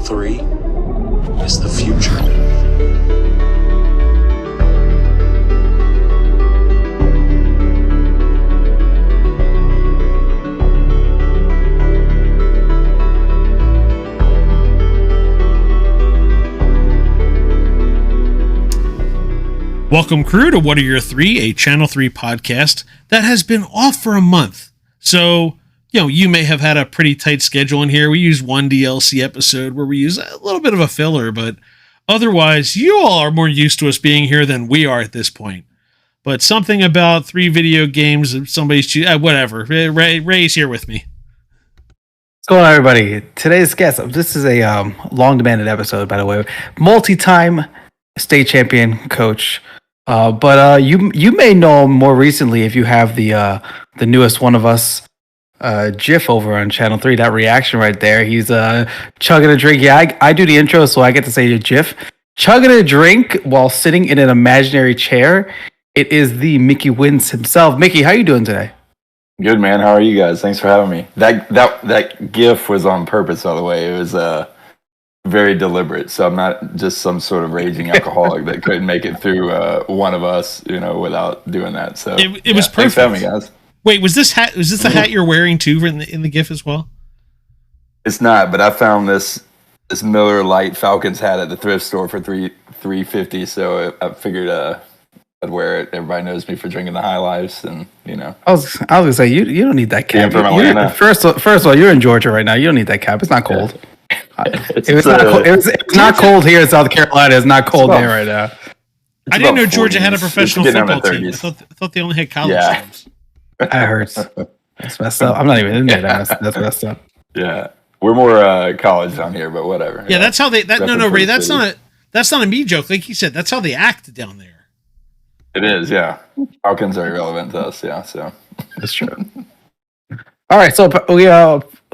3 is the future. Welcome, crew, to What Are Your Three, a Channel 3 podcast that has been off for a month. So, you may have had a pretty tight schedule in here. We use one DLC episode where we use a little bit of a filler, but otherwise, you all are more used to us being here than we are at this point. But something about 3 video games, somebody's whatever. Ray's here with me. What's going on, everybody? Today's guest, this is a long-demanded episode, by the way. Multi-time state champion coach. But you may know him more recently if you have the newest One of Us GIF over on Channel 3. That reaction right there. He's chugging a drink. Yeah, I do the intro, so I get to say the GIF. Chugging a drink while sitting in an imaginary chair. It is the mickywinz himself. Mickey, how you doing today? Good, man. How are you guys? Thanks for having me. That GIF was on purpose, by the way. It was very deliberate, so I'm not just some sort of raging alcoholic that couldn't make it through One of Us, without doing that. So it was perfect. Thanks for having me, guys. Wait, was this the hat you're wearing too in the GIF as well? It's not, but I found this Miller Lite Falcons hat at the thrift store for $3.50. So I figured I'd wear it. Everybody knows me for drinking the High Lifes, and I was gonna say you don't need that cap. From Atlanta. First of all, you're in Georgia right now. You don't need that cap. It's not cold. It's not cold here in South Carolina. It's not cold there right now. I didn't know Georgia had a professional football team. I thought they only had college teams. That hurts. That's messed up. I'm not even in there. That's messed up. Yeah, we're more college down here, but whatever. Yeah, that's how they. No, Ray. That's not a me joke. Like you said, that's how they act down there. It is. Yeah, Falcons are irrelevant to us. Yeah, so that's true. All right, so we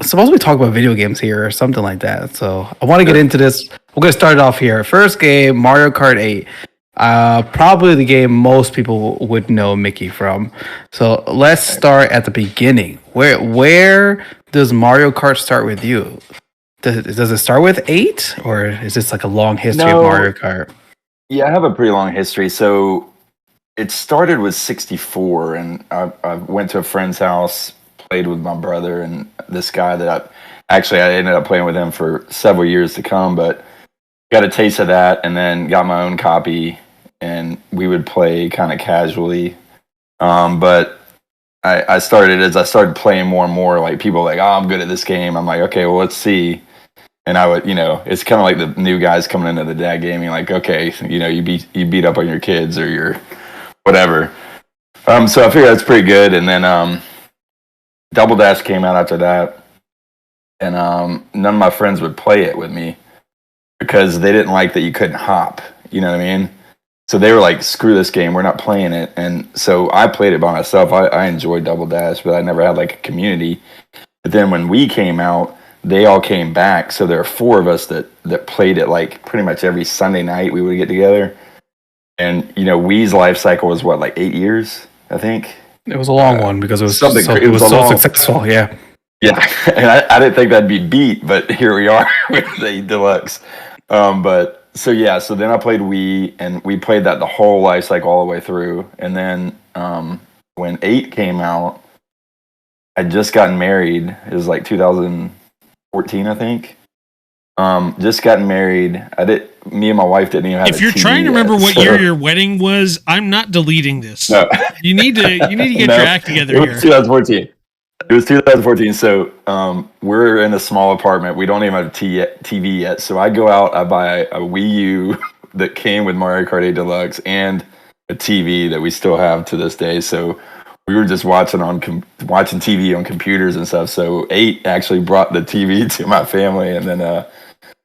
supposed to talk about video games here or something like that. So I want to get into this. We're gonna start it off here. First game, Mario Kart 8. Probably the game most people would know Mickey from. So let's start at the beginning. Where does Mario Kart start with you? Does it start with 8, or is this like a long history of Mario Kart? Yeah, I have a pretty long history. So it started with 64, and I went to a friend's house, played with my brother and this guy that I ended up playing with him for several years to come, but got a taste of that and then got my own copy, and we would play kind of casually. But I started playing more and more, like people were like, oh, I'm good at this game. I'm like, okay, well, let's see. And I would, it's kind of like the new guys coming into the dad gaming, like, okay, you beat up on your kids or your whatever. So I figured that's pretty good. And then Double Dash came out after that, and none of my friends would play it with me because they didn't like that you couldn't hop. You know what I mean? So they were like, screw this game, we're not playing it. And so I played it by myself. I enjoyed Double Dash, but I never had like a community. But then when we came out, they all came back. So there are 4 of us that played it like pretty much every Sunday night. We would get together. And, Wii's life cycle was what, like 8 years, I think? It was a long one because it was so successful. Yeah. Yeah. And I didn't think that'd be beat, but here we are with the Deluxe. So then I played Wii, and we played that the whole life cycle all the way through. And then when 8 came out, I'd just gotten married. It was like 2014, I think. Just gotten married. Me and my wife didn't even have. If you're trying to remember what year your wedding was, I'm not deleting this. No. You need to get your act together here. It was 2014. It was 2014. So we're in a small apartment. We don't even have a TV yet. So I go out. I buy a Wii U that came with Mario Kart 8 Deluxe and a TV that we still have to this day. So we were just watching TV on computers and stuff. So 8 actually brought the TV to my family, and then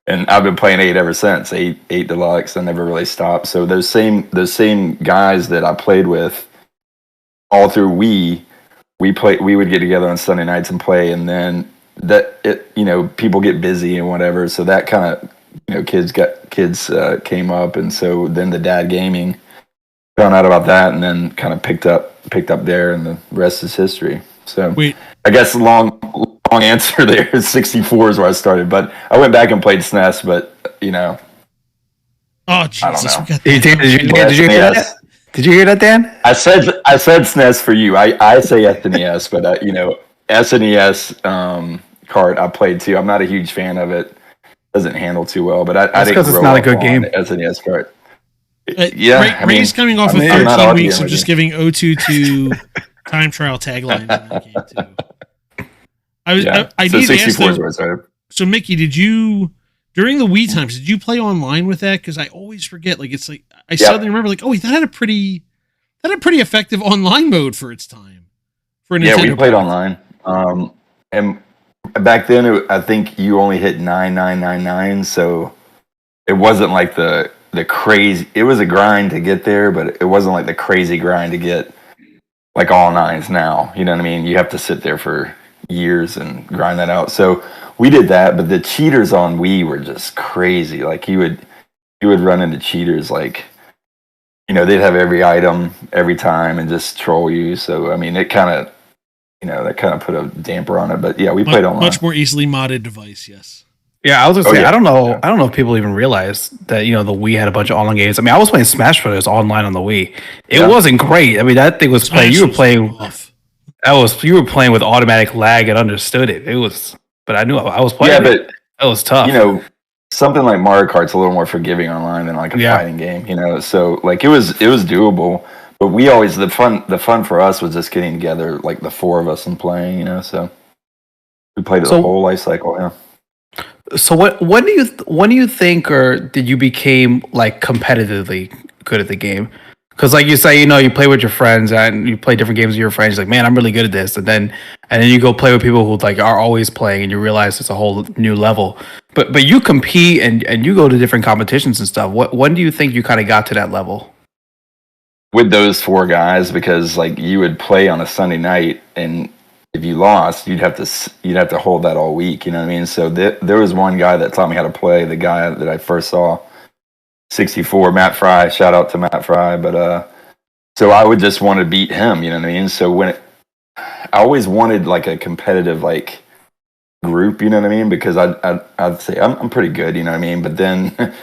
and I've been playing 8 ever since. 8 Deluxe. I never really stopped. So those same guys that I played with all through Wii, we would get together on Sunday nights and play, and then people get busy and whatever. So that kind of kids came up, and so then the dad gaming found out about that, and then kind of picked up there, and the rest is history. So I guess long wrong answer there. 64 is where I started, but I went back and played SNES. But Oh Jesus! know. We got Did that. you hear that? Did you hear that, Dan? I said SNES for you. I say SNES, but SNES cart I played too. I'm not a huge fan of it. Doesn't handle too well, but I That's didn't because it's grow not a up good on game. SNES cart. Ray's coming off of I'm not 13 arguing weeks of with just you. giving O2 time trial taglines in that game too. I so need to ask 64 is though, where I started. so Mickey, did you during the Wii times? Did you play online with that? Because I always forget. Like it's like I suddenly remember. Like that had a pretty effective online mode for its time. For a Nintendo We played product. online, and back then I think you only hit 9999, so it wasn't like the crazy. It was a grind to get there, but it wasn't like the crazy grind to get like all nines now. You know what I mean? You have to sit there for years and grind that out. So we did that, but the cheaters on Wii were just crazy. Like you would run into cheaters like they'd have every item every time and just troll you. So I mean, it kind of that kind of put a damper on it. But yeah, we played online. Much more easily modded device. Yes. Yeah, I was gonna say, I don't know if people even realize that the Wii had a bunch of online games. I mean, I was playing Smash Brothers online on the Wii. It wasn't great. I mean, that thing was playing. You were playing. You were playing with automatic lag and understood it. It was, but I knew I was playing. Yeah, but that was tough. Something like Mario Kart's a little more forgiving online than like a fighting game. So like it was doable. But we always the fun for us was just getting together, like the four of us and playing. So we played the whole life cycle. Yeah. So when do you think, or did you became like competitively good at the game? Because like you say, you play with your friends and you play different games with your friends. Like, man, I'm really good at this, and then you go play with people who like are always playing, and you realize it's a whole new level. But you compete and you go to different competitions and stuff. When do you think you kind of got to that level? With those four guys, because like you would play on a Sunday night and if you lost, you'd have to hold that all week. You know what I mean? So there was one guy that taught me how to play. The guy that I first saw, 64, Matt Fry. Shout out to Matt Fry. But so I would just want to beat him. You know what I mean? So I always wanted like a competitive like group. You know what I mean? Because I'd say I'm pretty good. You know what I mean? But then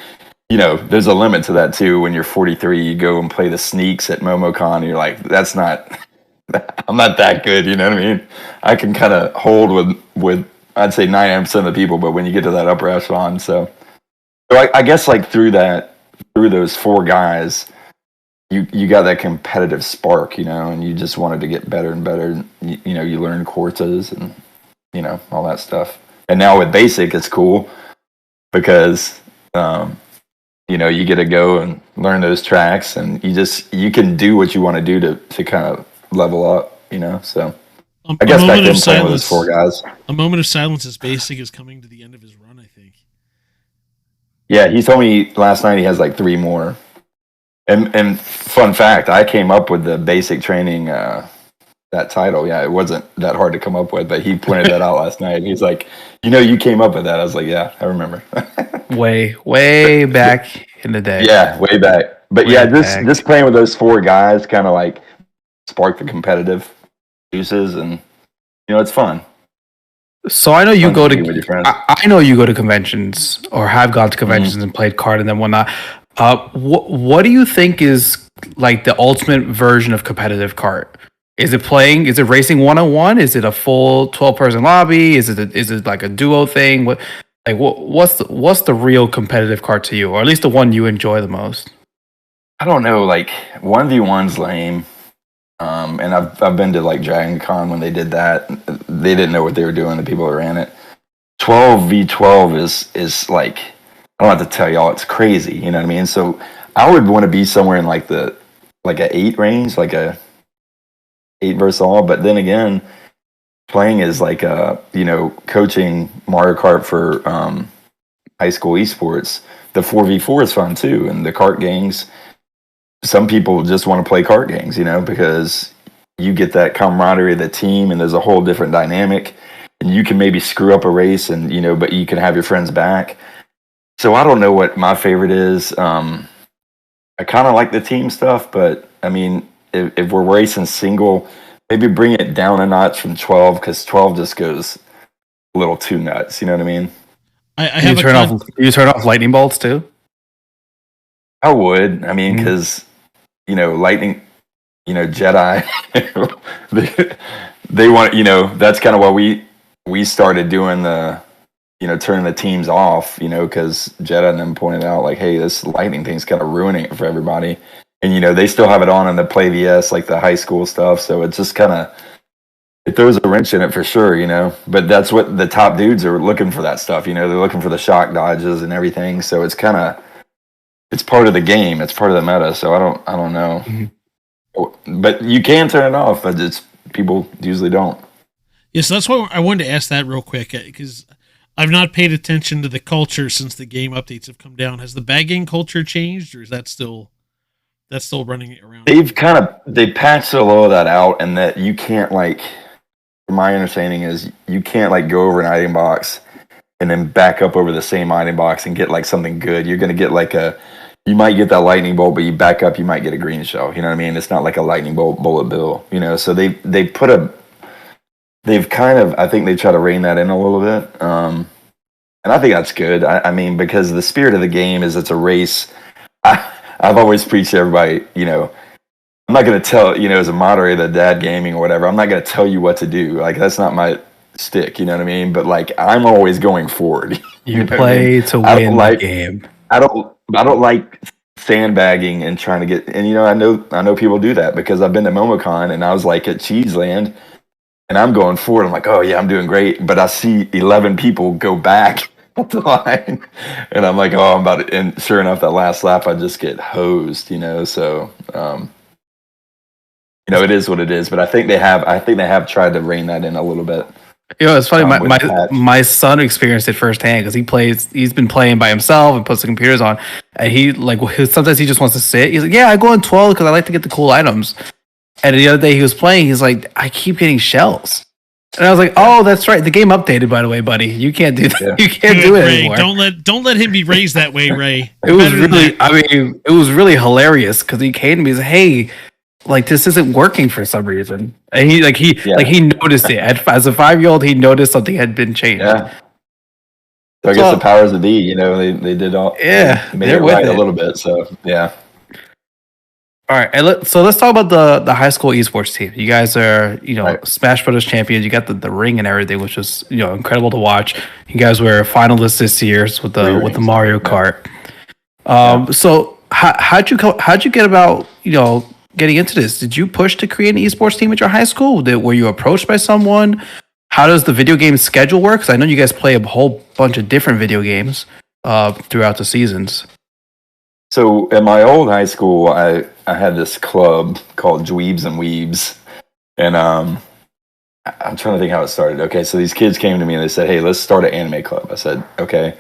there's a limit to that too. When you're 43, you go and play the sneaks at MomoCon. And you're like, that's not. I'm not that good, you know what I mean? I can kind of hold with I'd say 99% of the people, but when you get to that upper echelon, so I guess like through those four guys, you got that competitive spark, and you just wanted to get better and better. You learn quarters and all that stuff. And now with basic, it's cool because you get to go and learn those tracks, and you can do what you want to do to kind of level up, so I guess back then playing with those four guys. A moment of silence as Basic is coming to the end of his run, I think. Yeah, he told me last night he has like 3 more. And fun fact, I came up with the basic training that title. Yeah, it wasn't that hard to come up with, but he pointed that out last night. He's like, you came up with that. I was like, yeah, I remember. way back in the day. Yeah, way back. But just playing with those four guys kind of like spark the competitive juices, and it's fun. So I know you go to I know you go to conventions or have gone to conventions and played card and then whatnot. What do you think is like the ultimate version of competitive card? Is it racing 101? Is it a full 12-person lobby? Is it like a duo thing? What's the real competitive card to you, or at least the one you enjoy the most? I don't know, like 1v1's lame. And I've been to like Dragon Con when they did that. They didn't know what they were doing, the people that ran it. 12v12 is like, I don't have to tell y'all, it's crazy, you know what I mean? So I would want to be somewhere in like a 8 range, like a 8 versus all. But then again, playing is like coaching Mario Kart for high school esports. The 4v4 is fun too, and the kart games. Some people just want to play kart games, because you get that camaraderie of the team, and there's a whole different dynamic. And you can maybe screw up a race, and but you can have your friends back. So I don't know what my favorite is. I kind of like the team stuff, but I mean, if we're racing single, maybe bring it down a notch from 12, because 12 just goes a little too nuts. You know what I mean? I have You turn off lightning bolts too? I would. I mean, because lightning, Jedi, they want. That's kind of why we started doing the, turning the teams off. Because Jedi and them pointed out like, hey, this lightning thing's kind of ruining it for everybody. And they still have it on in the Play VS, like the high school stuff. So it's just kind of, it throws a wrench in it for sure. But that's what the top dudes are looking for, that stuff. They're looking for the shock dodges and everything. So it's kind of, it's part of the game. It's part of the meta. So I don't know. Mm-hmm. But you can turn it off, but people usually don't. Yeah, so that's why I wanted to ask that real quick, because I've not paid attention to the culture since the game updates have come down. Has the bagging culture changed, or is that still running around? They patched a lot of that out, and that you can't, like, from my understanding is you can't like go over an item box and then back up over the same item box and get like something good. You're gonna get like you might get that lightning bolt, but you back up, you might get a green shell. You know what I mean? It's not like a lightning bolt bullet bill. So they've kind of, I think they try to rein that in a little bit. And I think that's good. I mean, because the spirit of the game is it's a race. I've always preached to everybody, I'm not going to tell, as a moderator of Dad Gaming or whatever, I'm not going to tell you what to do. Like, that's not my stick, you know what I mean? But, like, I'm always going forward. You play to win the game. I don't like sandbagging and trying to get, and, I know people do that because I've been to MomoCon and I was, like, at Cheeseland and I'm going forward. I'm like, oh, yeah, I'm doing great. But I see 11 people go back the line and I'm like, oh, I'm about to, and sure enough, that last lap I just get hosed, so it is what it is. But I think they have tried to rein that in a little bit. It's funny, my son experienced it firsthand because he's been playing by himself and puts the computers on, and he sometimes he just wants to sit. He's like, yeah, I go on 12 because I like to get the cool items. And the other day he was playing, he's like, I keep getting shells. And I was like, "Oh, that's right. The game updated, by the way, buddy. You can't do that. Yeah. You can't do it Ray, anymore." Don't let him be raised that way, Ray. It was really hilarious because he came to me and said, "Hey, like this isn't working for some reason." And he noticed it as a 5-year-old. He noticed something had been changed. Yeah. So I guess the powers that be, they did all. Yeah, they made it right a little bit. So yeah. All right, so let's talk about the high school esports team. You guys are, right. Smash Brothers champions. You got the ring and everything, which was, incredible to watch. You guys were finalists this year with the Mario Kart. So how'd you get about, getting into this? Did you push to create an esports team at your high school? Were you approached by someone? How does the video game schedule work? Because I know you guys play a whole bunch of different video games throughout the seasons. So at my old high school, I had this club called Dweebs and Weebs, and I'm trying to think how it started. Okay, so these kids came to me and they said, "Hey, let's start an anime club." I said, "Okay."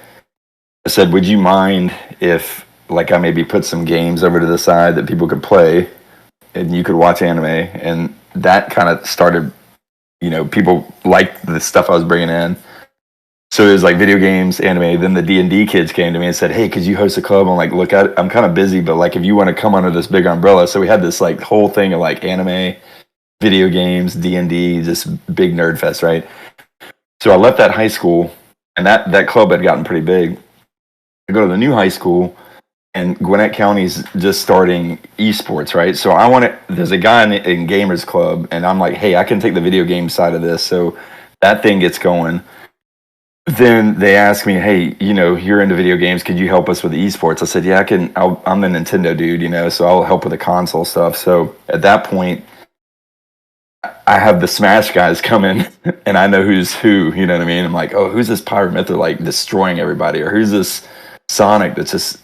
I said, "Would you mind if, like, I maybe put some games over to the side that people could play, and you could watch anime?" And that kind of started, people liked the stuff I was bringing in. So it was like video games, anime. Then the D&D kids came to me and said, "Hey, could you host a club?" I'm like, "Look, I'm kind of busy, but like if you want to come under this big umbrella." So we had this like whole thing of like anime, video games, D&D, just big nerd fest, right? So I left that high school, and that club had gotten pretty big. I go to the new high school, and Gwinnett County's just starting esports, right? So there's a guy in Gamers Club, and I'm like, "Hey, I can take the video game side of this." So that thing gets going. Then they asked me, "Hey, you're into video games. Could you help us with the esports?" I said, "Yeah, I can. I'm a Nintendo dude, so I'll help with the console stuff." So at that point, I have the Smash guys come in, and I know who's who. You know what I mean? I'm like, "Oh, who's this Pyramithra like destroying everybody, or who's this Sonic that's just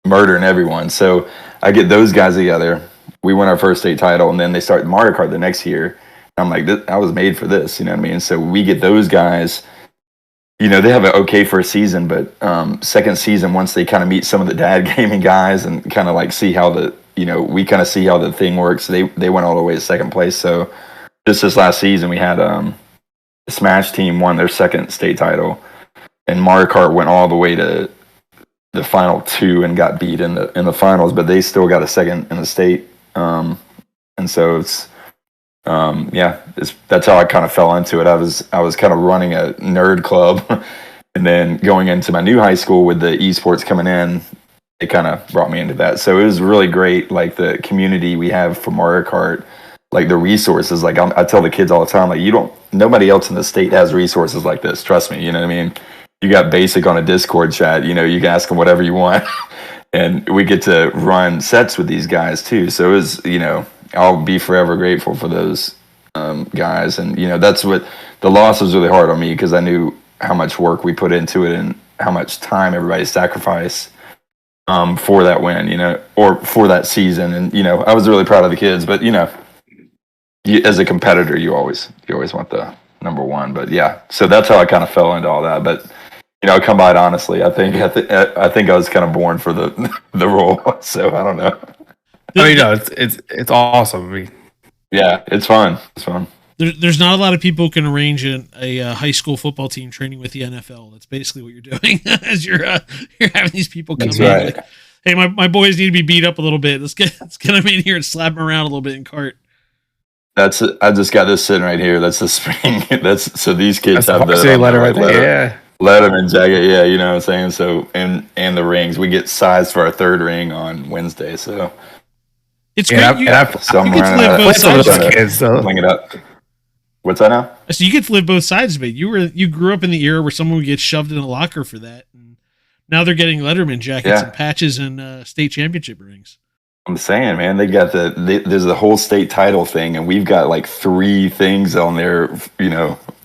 murdering everyone?" So I get those guys together. We win our first state title, and then they start Mario Kart the next year. I'm like, I was made for this. You know what I mean? So we get those guys. They have it okay for a season, but second season, once they kind of meet some of the Dad Gaming guys and kind of like see how we kind of see how the thing works, they went all the way to second place. So just this last season, we had the Smash team won their second state title, and Mario Kart went all the way to the final 2 and got beat in the finals, but they still got a second in the state. And so it's that's how I kind of fell into it. I was kind of running a nerd club, and then going into my new high school with the esports coming in, it kind of brought me into that. So it was really great, like the community we have for Mario Kart, like the resources. Like I tell the kids all the time, like nobody else in the state has resources like this. Trust me, you know what I mean? You got Basic on a Discord chat, you can ask them whatever you want. And we get to run sets with these guys too. So it was, I'll be forever grateful for those guys. And, that's what the loss was really hard on me, because I knew how much work we put into it and how much time everybody sacrificed for that win, or for that season. And, I was really proud of the kids, but, as a competitor, you always want the number one. But yeah, so that's how I kind of fell into all that. But, come by it honestly. I think I was kind of born for the role. So I don't know. It's awesome. I mean, yeah, it's fun. It's fun. There's not a lot of people who can arrange a high school football team training with the NFL. That's basically what you're doing as you're having these people come in. Right. Like, hey, my boys need to be beat up a little bit. Let's get them in here and slap them around a little bit in cart. I just got this sitting right here. That's the spring. So these kids have the letter right there. Yeah. Letterman jacket, yeah, you know what I'm saying? So, and the rings. We get sized for our third ring on Wednesday, so. It's great. You get to live both sides of kids, so. Bring it up. What's that now? So you get to live both sides of it. You grew up in the era where someone would get shoved in a locker for that, and now they're getting Letterman jackets and patches and state championship rings. I'm saying, man, they got there's the whole state title thing, and we've got like 3 things on there,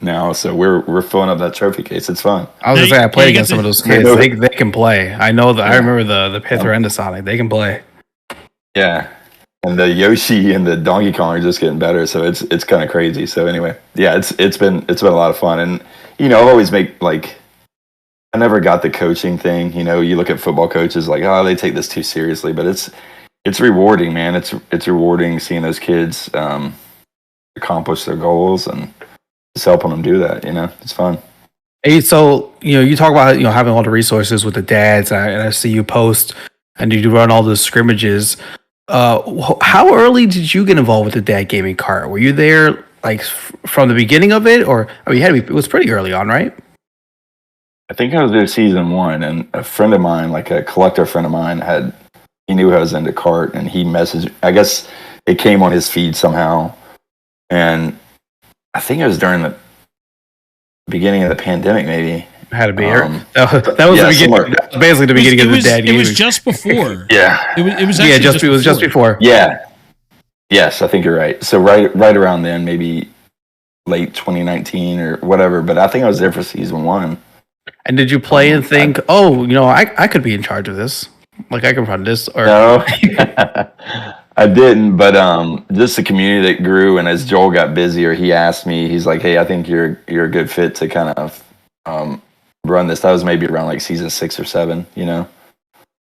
now. So we're filling up that trophy case. It's fun. I was gonna say I played against some of those kids. They can play. I know that. I remember the Pither and the Sonic. They can play. Yeah, and the Yoshi and the Donkey Kong are just getting better. So it's kind of crazy. So anyway, yeah, it's been a lot of fun, and I've always I never got the coaching thing. You look at football coaches like, oh, they take this too seriously, but it's rewarding, man. It's rewarding seeing those kids accomplish their goals and just helping them do that. It's fun. Hey, so you talk about having all the resources with the dads, and I see you post and you run all the scrimmages. How early did you get involved with the dad gaming cart? Were you there like from the beginning of it, or it was pretty early on, right? I think I was there season 1, and a friend of mine, like a collector friend of mine, he knew I was into kart, and he messaged. I guess it came on his feed somehow, and I think it was during the beginning of the pandemic, maybe. Had to be that was the beginning. That was basically the beginning of the dad gaming. It was just before. Yeah, it was actually it was just before. Yeah, yes, I think you're right. So right around then, maybe late 2019 or whatever. But I think I was there for season 1. And did you play and think, I could be in charge of this? Like I can run this, or no, I didn't. But just the community that grew, and as Joel got busier, he asked me. He's like, "Hey, I think you're a good fit to kind of run this." That was maybe around like season 6 or 7,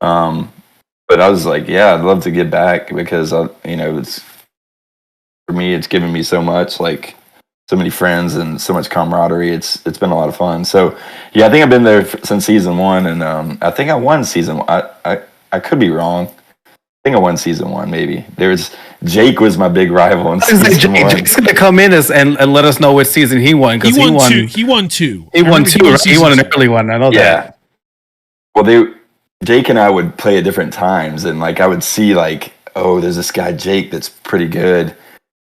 But I was like, "Yeah, I'd love to get back because it's for me. It's given me so much, like so many friends and so much camaraderie. It's been a lot of fun." So yeah, I think I've been there since season 1, and I think I won season 1. I could be wrong. I think I won season 1, maybe. Jake was my big rival in season 1. Jake's gonna come in and let us know what season he won, because he won 2. He won 2. He won 2. Right? He won an early one. I know that. Well, Jake and I would play at different times, and like I would see like, oh, there's this guy Jake that's pretty good.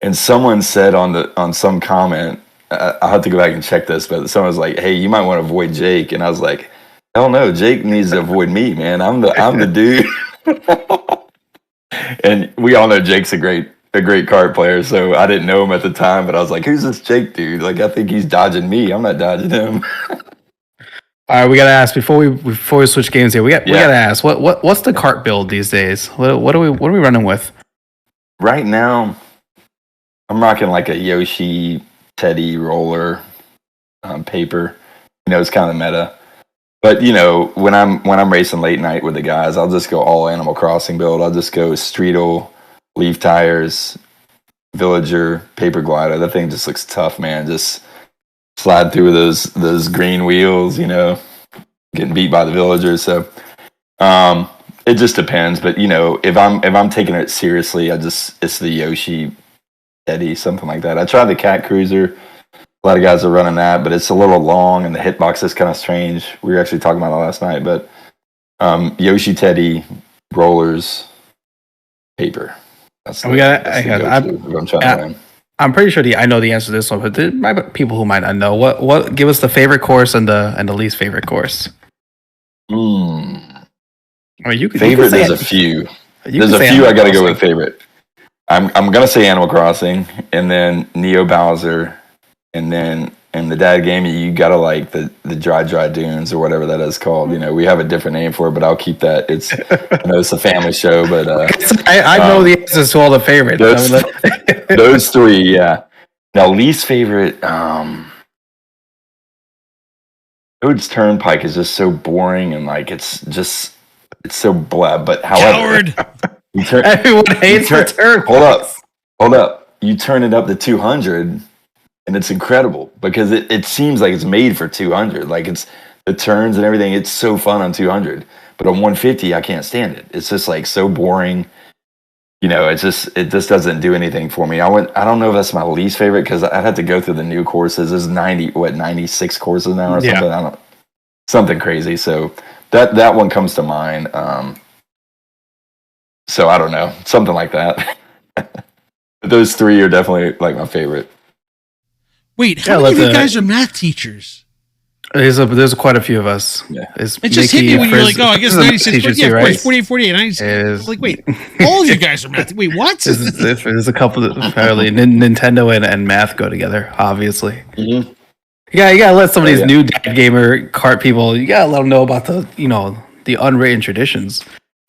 And someone said on some comment, I'll have to go back and check this, but someone was like, "Hey, you might want to avoid Jake." And I was like, "Hell no, Jake needs to avoid me, man. I'm the dude." And we all know Jake's a great kart player, so I didn't know him at the time, but I was like, "Who's this Jake dude? Like, I think he's dodging me. I'm not dodging him." All right, we gotta ask before we switch games here. We gotta ask what's the cart build these days? What are we running with? Right now, I'm rocking like a Yoshi Teddy roller paper. It's kind of meta. But when I'm racing late night with the guys, I'll just go all Animal Crossing build. I'll just go Streetle, leaf tires, Villager, paper glider. That thing just looks tough, man. Just slide through those green wheels, getting beat by the Villagers. So it just depends. But if I'm taking it seriously, it's the Yoshi Teddy, something like that. I tried the Cat Cruiser. A lot of guys are running that, but it's a little long and the hitbox is kind of strange. We were actually talking about it last night, but Yoshi, Teddy, rollers, paper. That's the, I'm trying to win. I'm pretty sure I know the answer to this one, but there might be people who might not know. What give us the favorite course and the least favorite course? I mean, favorite. There's a few. There's a few I got to go with favorite. I'm gonna say Animal Crossing, and then Neo Bowser, and then in the dad game you gotta like the dry dunes or whatever that is called. You know, we have a different name for it, but I'll keep that. It's I know it's a family show, but I know the answers to all the favorites. Those three, yeah. Now least favorite, Toad's Turnpike is just so boring and like it's so blah. But however, everyone hates the Turnpike. Hold up. You turn it up to 200. And it's incredible because it seems like it's made for 200. Like it's the turns and everything. It's so fun on 200, but on 150, I can't stand it. It's just like so boring. You know, it just doesn't do anything for me. I don't know if that's my least favorite because I'd have to go through the new courses. There's 96 courses now or something. Something crazy. So that one comes to mind. So I don't know, something like that. But those three are definitely like my favorite. Wait, how many of you guys are math teachers? There's quite a few of us. Yeah. It just hit me when you're like, oh, I guess 96, yeah, of course, 48, 48, 96. I was like, wait, all of you guys are math. Wait, what? There's a couple that apparently Nintendo and math go together, obviously. Mm-hmm. Yeah, you gotta let some of these new dad gamer kart people, you gotta let them know about the unwritten traditions.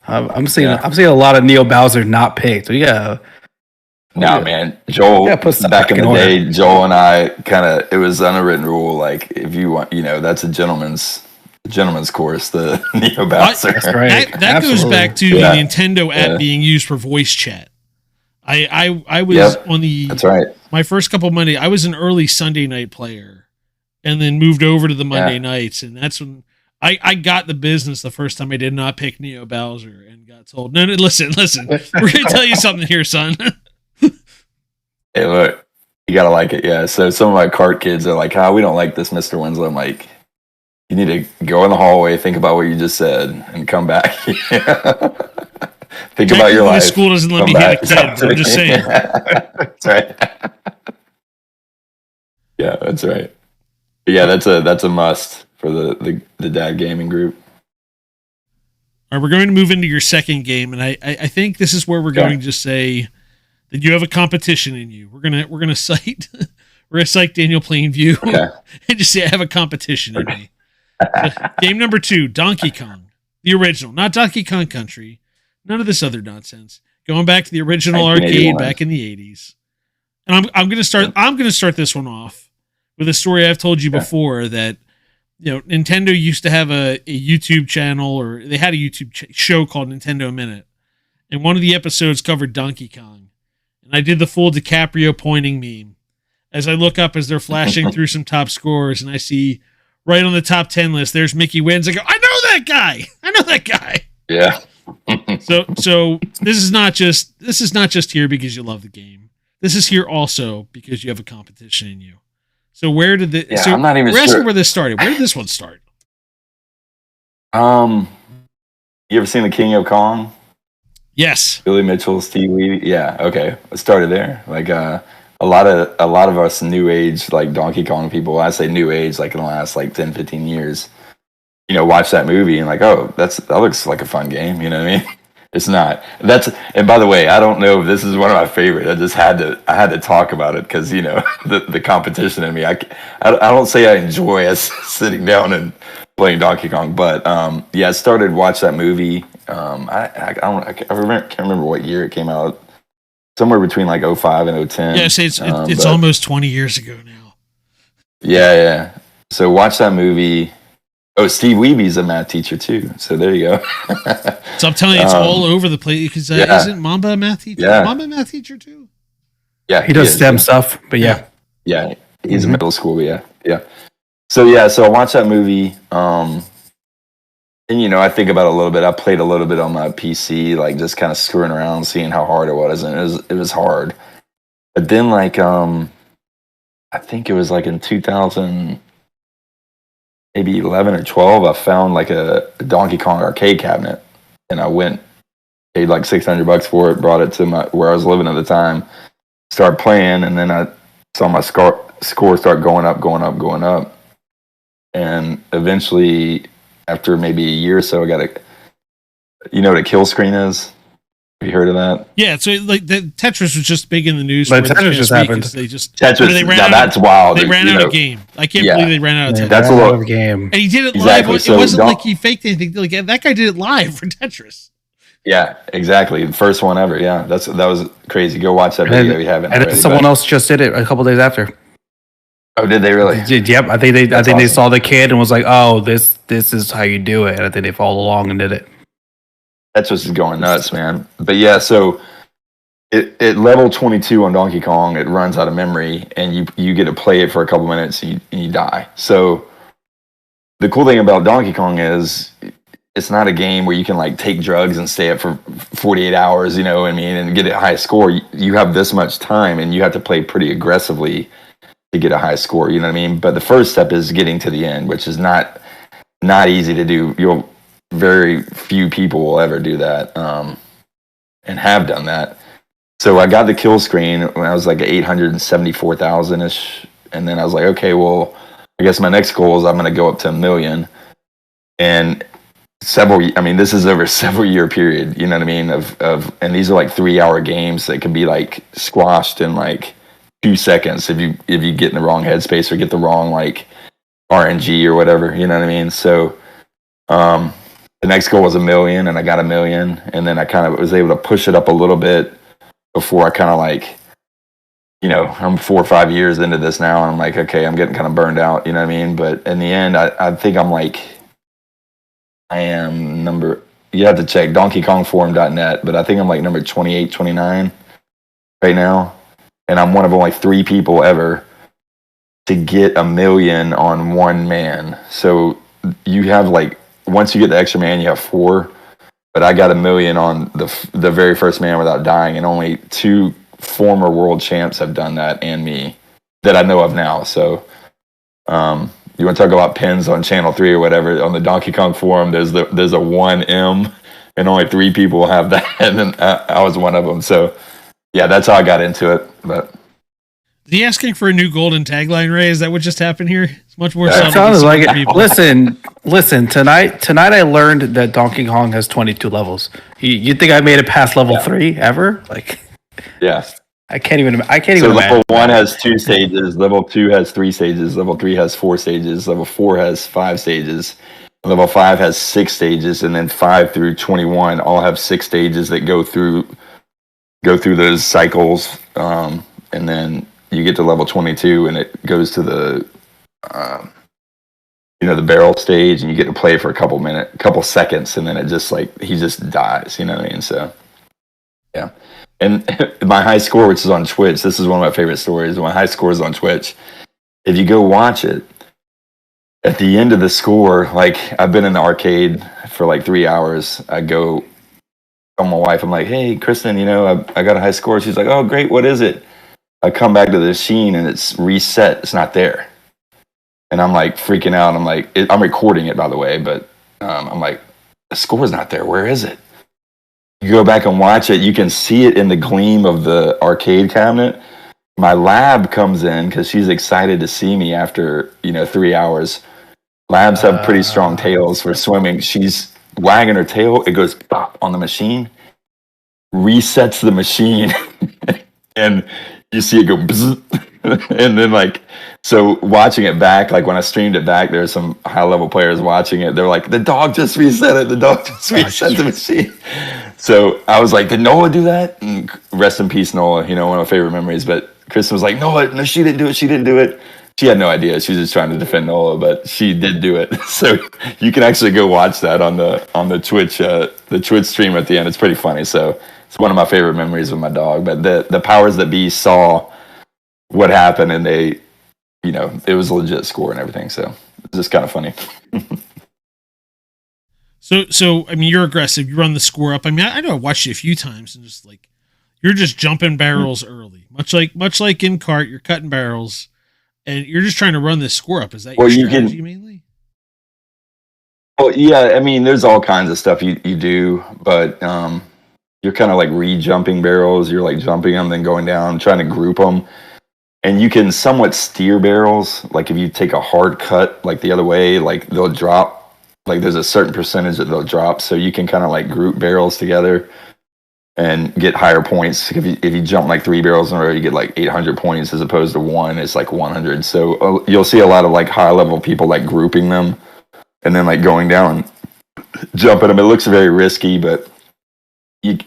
I'm seeing a lot of Neo Bowser not picked. So man, Joel, back in the day, Joel and I it was an unwritten rule. Like, if you want, that's a gentleman's course, the Neo Bowser. That's right. That goes back to the Nintendo app being used for voice chat. I was on the, that's right. My first couple of Monday, I was an early Sunday night player and then moved over to the Monday nights. And that's when I got the business the first time I did not pick Neo Bowser and got told, no, listen, we're going to tell you something here, son. Hey, look, you gotta like it, yeah. So some of my kart kids are like, we don't like this, Mr. Winslow. I'm like, you need to go in the hallway, think about what you just said, and come back. Think about your life. School doesn't let me hit a kid. I'm just saying. That's right. Yeah, that's right. But yeah, that's a must for the dad gaming group. All right, we're going to move into your second game, and I think this is where we're going to say that you have a competition in you. We're gonna cite Daniel Plainview and just say I have a competition in me. Game number 2, Donkey Kong, the original, not Donkey Kong Country, none of this other nonsense. Going back to the original arcade back in the 80s. And I'm gonna start this one off with a story I've told you before that Nintendo used to have a YouTube channel, or they had a YouTube show called Nintendo Minute, and one of the episodes covered Donkey Kong. And I did the full DiCaprio pointing meme as I look up as they're flashing through some top scores, and I see right on the top 10 list, there's Mickey Winz. I go, I know that guy. Yeah. So this is not just here because you love the game. This is here also because you have a competition in you. So where did I'm not even sure. asking where this started. Where did this one start? You ever seen The King of Kong? Yes. Billy Mitchell, Steve Levy. Yeah, okay. I started there. Like a lot of us new age, like Donkey Kong people, I say new age, like in the last like 10, 15 years, watch that movie and like, oh, that looks like a fun game. You know what I mean? It's not. And by the way, I don't know if this is one of my favorite. I had to talk about it because the competition in me. I don't say I enjoy us sitting down and playing Donkey Kong, but I started watch that movie. I can't remember what year it came out. Somewhere between like 05 and 010. Yeah, it's almost 20 years ago now. Yeah. So watch that movie. Oh, Steve Weeby's a math teacher too. So there you go. So I'm telling you, it's all over the place because isn't Mamba a math teacher? Yeah. Mamba a math teacher too? Yeah, he does STEM stuff, but yeah. Yeah, he's in middle school, yeah. So I watched that movie, and I think about it a little bit. I played a little bit on my PC, like just kind of screwing around, seeing how hard it was, and it was hard. But then like I think it was like in 2000, maybe 11 or 12, I found like a Donkey Kong arcade cabinet, and I paid like $600 for it, brought it to where I was living at the time, started playing, and then I saw my score start going up, going up, going up, and eventually, after maybe a year or so, I got you know what a kill screen is? Have you heard of that? Yeah, so like the Tetris was just big in the news. But Tetris just happened. They just Tetris. Now that's wild. They ran out of game. I can't believe they ran out of Tetris. That's a little game. And he did it exactly. live. So it wasn't like he faked anything. Like that guy did it live for Tetris. Yeah, exactly. The first one ever. Yeah, that was crazy. Go watch that video. You haven't. And someone else just did it a couple days after. Oh, did they really? Yep. I think they saw the kid and was like, "Oh, this is how you do it." And I think they followed along and did it. That's just going nuts, man. But yeah, so at level 22 on Donkey Kong, it runs out of memory, and you get to play it for a couple minutes, and you die. So the cool thing about Donkey Kong is it's not a game where you can like take drugs and stay up for 48 hours, you know what I mean, and get a high score. You have this much time, and you have to play pretty aggressively to get a high score, you know what I mean? But the first step is getting to the end, which is not easy to do. Very few people will ever do that, and have done that. So I got the kill screen when I was like 874,000-ish, and then I was like, okay, well, I guess my next goal is I'm going to go up to 1 million. And this is over a several year period, you know what I mean? And these are like 3-hour games that can be like squashed in like 2 seconds if you get in the wrong headspace or get the wrong like RNG or whatever, you know what I mean? So the next goal was 1 million, and I got 1 million, and then I kind of was able to push it up a little bit before I kind of like, you know, I'm 4 or 5 years into this now, and I'm like, okay, I'm getting kind of burned out, you know what I mean? But in the end, I think I am you have to check donkeykongforum.net, but I think I'm like number 28, 29 right now, and I'm one of only 3 people ever to get 1 million on one man. So you have like, once you get the extra man, you have 4. But I got 1 million on the very first man without dying, and only 2 former world champs have done that, and me, that I know of now. So you want to talk about pins on Channel 3 or whatever, on the Donkey Kong forum, there's a 1M, and only 3 people have that, and then I was one of them. So yeah, that's how I got into it. But is he asking for a new golden tagline, Ray? Is that what just happened here? It's much more. It sounds like it. Listen. Tonight I learned that Donkey Kong has 22 levels. You think I made it past level 3 ever? Like, yeah, I can't even. So level 1 has 2 stages. Level 2 has 3 stages. Level 3 has 4 stages. Level 4 has 5 stages. Level 5 has 6 stages, and then 5 through 21 all have 6 stages that go through those cycles, and then you get to level 22, and it goes to the the barrel stage, and you get to play for a couple seconds, and then it just like he just dies, you know what I mean? So yeah. And my high score, which is on Twitch, this is one of my favorite stories. My high score is on Twitch. If you go watch it, at the end of the score, like I've been in the arcade for like 3 hours. I go on my wife, I'm like, hey, Kristen, I got a high score. She's like, oh, great, what is it? I come back to the machine and it's reset. It's not there. And I'm like freaking out. I'm like, I'm recording it, by the way, but I'm like, the score's not there. Where is it? You go back and watch it. You can see it in the gleam of the arcade cabinet. My lab comes in because she's excited to see me after 3 hours. Labs have pretty strong tails for swimming. She's wagging her tail. It goes pop on the machine, resets the machine, and you see it go bzz. And then so watching it back, like when I streamed it back, there's some high level players watching it. They're like, the dog just reset it. The dog just reset the machine. So I was like, did Nola do that? And rest in peace, Nola, one of my favorite memories. But Kristen was like, no, she didn't do it. She didn't do it. She had no idea. She was just trying to defend Nola, but she did do it. So you can actually go watch that on the Twitch stream at the end. It's pretty funny. So it's one of my favorite memories with my dog. But the powers that be saw what happened, and they, it was a legit score and everything. So it's just kind of funny. So I mean, you're aggressive. You run the score up. I mean, I know I watched you a few times, and just like you're just jumping barrels early. Much like in Kart, you're cutting barrels, and you're just trying to run this score up. Is that Well, your you can- strategy mainly? Well, yeah, I mean, there's all kinds of stuff you do, but you're kind of like re-jumping barrels. You're like jumping them, then going down, trying to group them. And you can somewhat steer barrels. Like if you take a hard cut like the other way, like they'll drop. Like there's a certain percentage that they'll drop. So you can kind of like group barrels together and get higher points. If you jump like 3 barrels in a row, you get like 800 points as opposed to 1. It's like 100. So you'll see a lot of like high level people like grouping them and then like going down, jumping them. It looks very risky, but you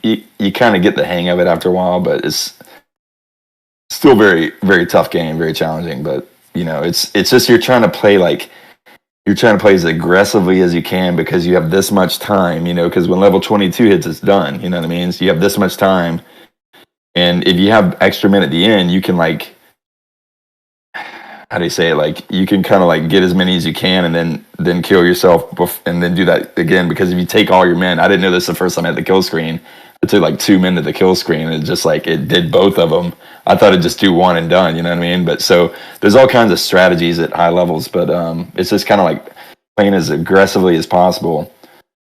kind of get the hang of it after a while. But it's still very, very tough game, very challenging. But you know, it's just you're trying to play as aggressively as you can because you have this much time, you know, because when level 22 hits, it's done. You know what I mean? So you have this much time. And if you have extra minute at the end, you can like, how do you say it? Like you can kind of like get as many as you can and then kill yourself and then do that again. Because if you take all your men, I didn't know this the first time I had the kill screen. It took like 2 men to the kill screen and it just like, it did both of them. I thought it'd just do one and done, you know what I mean? But so there's all kinds of strategies at high levels, but it's just kind of like playing as aggressively as possible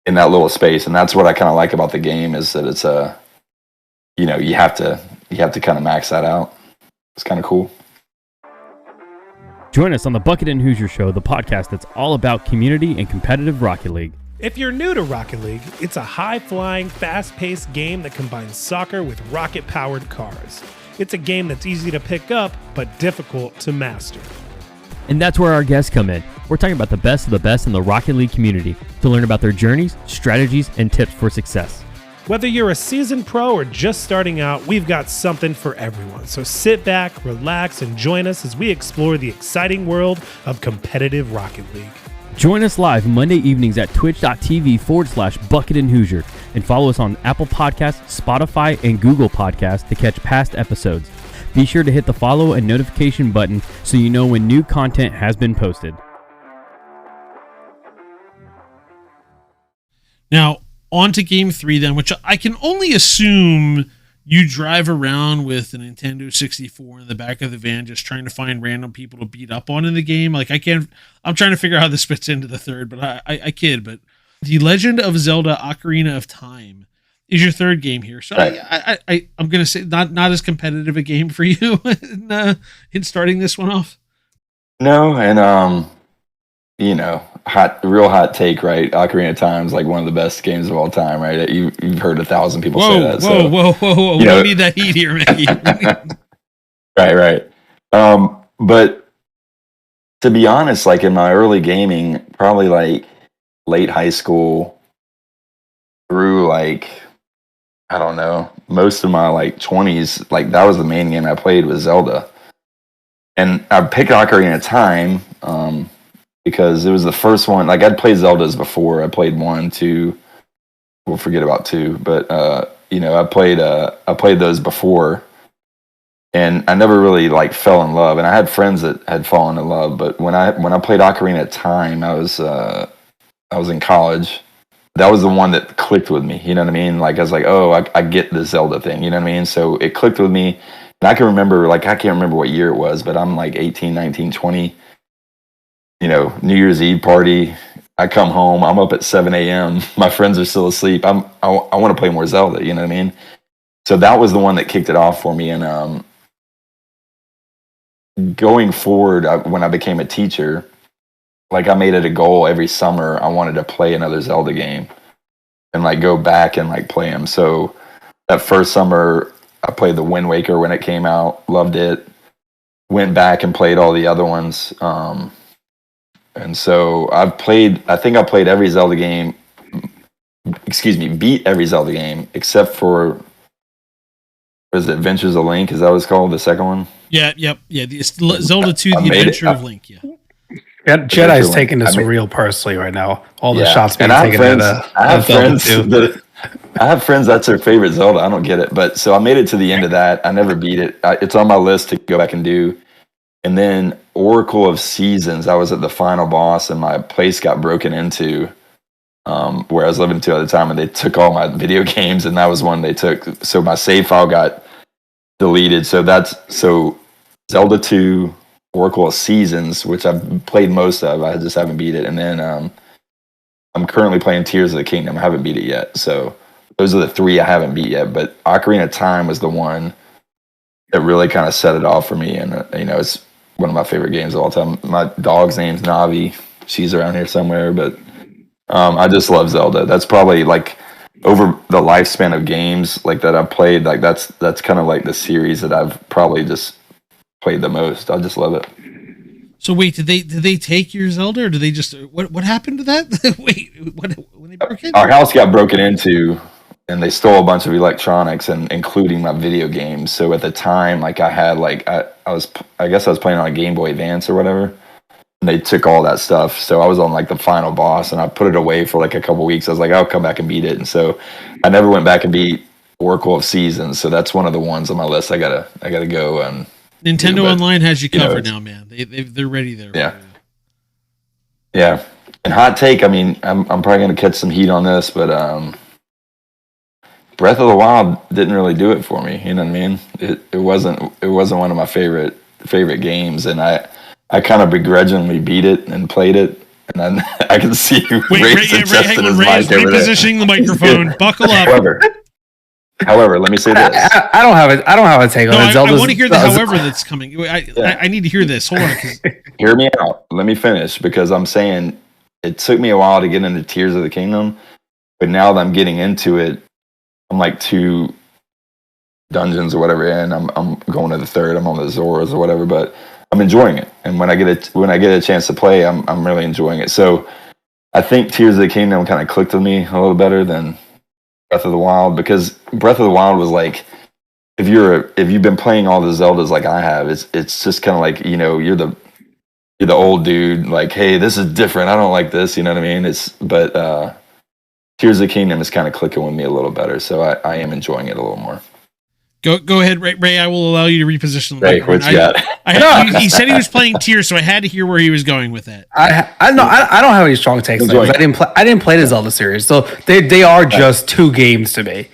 in that little space. And that's what I kind of like about the game is that it's you know, you have to kind of max that out. It's kind of cool. Join us on the Bucket and Hoosier Show, the podcast that's all about community and competitive Rocket League. If you're new to Rocket League, it's a high-flying, fast-paced game that combines soccer with rocket-powered cars. It's a game that's easy to pick up, but difficult to master. And that's where our guests come in. We're talking about the best of the best in the Rocket League community to learn about their journeys, strategies, and tips for success. Whether you're a seasoned pro or just starting out, we've got something for everyone. So sit back, relax, and join us as we explore the exciting world of competitive Rocket League. Join us live Monday evenings at twitch.tv/Bucket and Hoosier and follow us on Apple Podcasts, Spotify, and Google Podcasts to catch past episodes. Be sure to hit the follow and notification button so you know when new content has been posted. Now, on to game 3 then, which I can only assume you drive around with a Nintendo 64 in the back of the van just trying to find random people to beat up on in the game. Like I'm trying to figure out how this fits into the third, but I kid. But The Legend of Zelda Ocarina of Time is your third game here. So right. I'm going to say not as competitive a game for you in starting this one off. No, and you know, real hot take, right? Ocarina of Time is like one of the best games of all time, right? You've heard 1,000 people say that. Whoa! We don't need that heat here, Mickey. Right. But to be honest, like in my early gaming, probably like late high school through like, I don't know, most of my like 20s, like that was the main game I played was Zelda. And I picked Ocarina of Time because it was the first one. Like I'd played Zeldas before. I played 1, 2. We'll forget about 2, but you know, I played those before, and I never really like fell in love. And I had friends that had fallen in love, but when I played Ocarina of Time, I was in college. That was the one that clicked with me. You know what I mean? Like I was like, oh, I get the Zelda thing. You know what I mean? So it clicked with me. And I can remember, like, I can't remember what year it was, but I'm like 18, 19, 20, you know, New Year's Eve party. I come home, I'm up at 7 a.m. My friends are still asleep. I want to play more Zelda, you know what I mean? So that was the one that kicked it off for me. And going forward, when I became a teacher, like I made it a goal every summer, I wanted to play another Zelda game and like go back and like play them. So that first summer, I played the Wind Waker when it came out, loved it, went back and played all the other ones. And so I think I played every Zelda game, beat every Zelda game, except for, was it Adventures of Link? Is that what it's called, the second one? Yeah. Zelda 2, The Adventure of Link, yeah. Jedi's taking this real personally right now. All the shots being taken at I have friends that's their favorite Zelda. I don't get it. But so I made it to the end of that. I never beat it. It's on my list to go back and do. And then Oracle of Seasons, I was at the final boss and my place got broken into where I was living to at the time, and they took all my video games, and that was one they took. So my save file got deleted. So Zelda 2, Oracle of Seasons, which I've played most of. I just haven't beat it. And then I'm currently playing Tears of the Kingdom. I haven't beat it yet. So those are the 3 I haven't beat yet. But Ocarina of Time was the one that really kind of set it off for me. And, it's one of my favorite games of all time. My dog's name's Navi. She's around here somewhere. But I just love Zelda. That's probably like over the lifespan of games like that I've played. Like that's kind of like the series that I've probably just played the most. I just love it. So wait, did they take your Zelda, or did they just what happened to that? Wait, when they broke in? Our house got broken into, and they stole a bunch of electronics, and including my video games. So at the time, like I had I guess I was playing on a Game Boy Advance or whatever. And they took all that stuff. So I was on like the final boss, and I put it away for like a couple weeks. I was like, I'll come back and beat it. And so I never went back and beat Oracle of Seasons. So that's one of the ones on my list. I gotta go and. Nintendo Online has you covered now, man. They're ready there. Yeah. Yeah. And hot take, I mean, I'm probably going to catch some heat on this, but Breath of the Wild didn't really do it for me. You know what I mean? It wasn't one of my favorite games, and I kind of begrudgingly beat it and played it, and then I can see Ray, hang on, Ray is repositioning the microphone. Buckle up. However, let me say this. I don't have a take on it. I want to hear the however that's coming. I need to hear this. Hold on. Hear me out. Let me finish, because I'm saying it took me a while to get into Tears of the Kingdom, but now that I'm getting into it, I'm like 2 dungeons or whatever in. I'm going to the 3rd. I'm on the Zoras or whatever, but I'm enjoying it. And when I get a chance to play, I'm really enjoying it. So I think Tears of the Kingdom kind of clicked with me a little better than Breath of the Wild, because Breath of the Wild was like, if you've been playing all the Zeldas like I have, it's just kind of like, you're the old dude, like, hey, this is different, I don't like this, you know what I mean? But Tears of the Kingdom is kind of clicking with me a little better, so I am enjoying it a little more. Go ahead, Ray. I will allow you to reposition the Ray, what you got? He said he was playing Tears, so I had to hear where he was going with that. I don't have any strong takes. I didn't play the Zelda series, so they are just 2 games to me.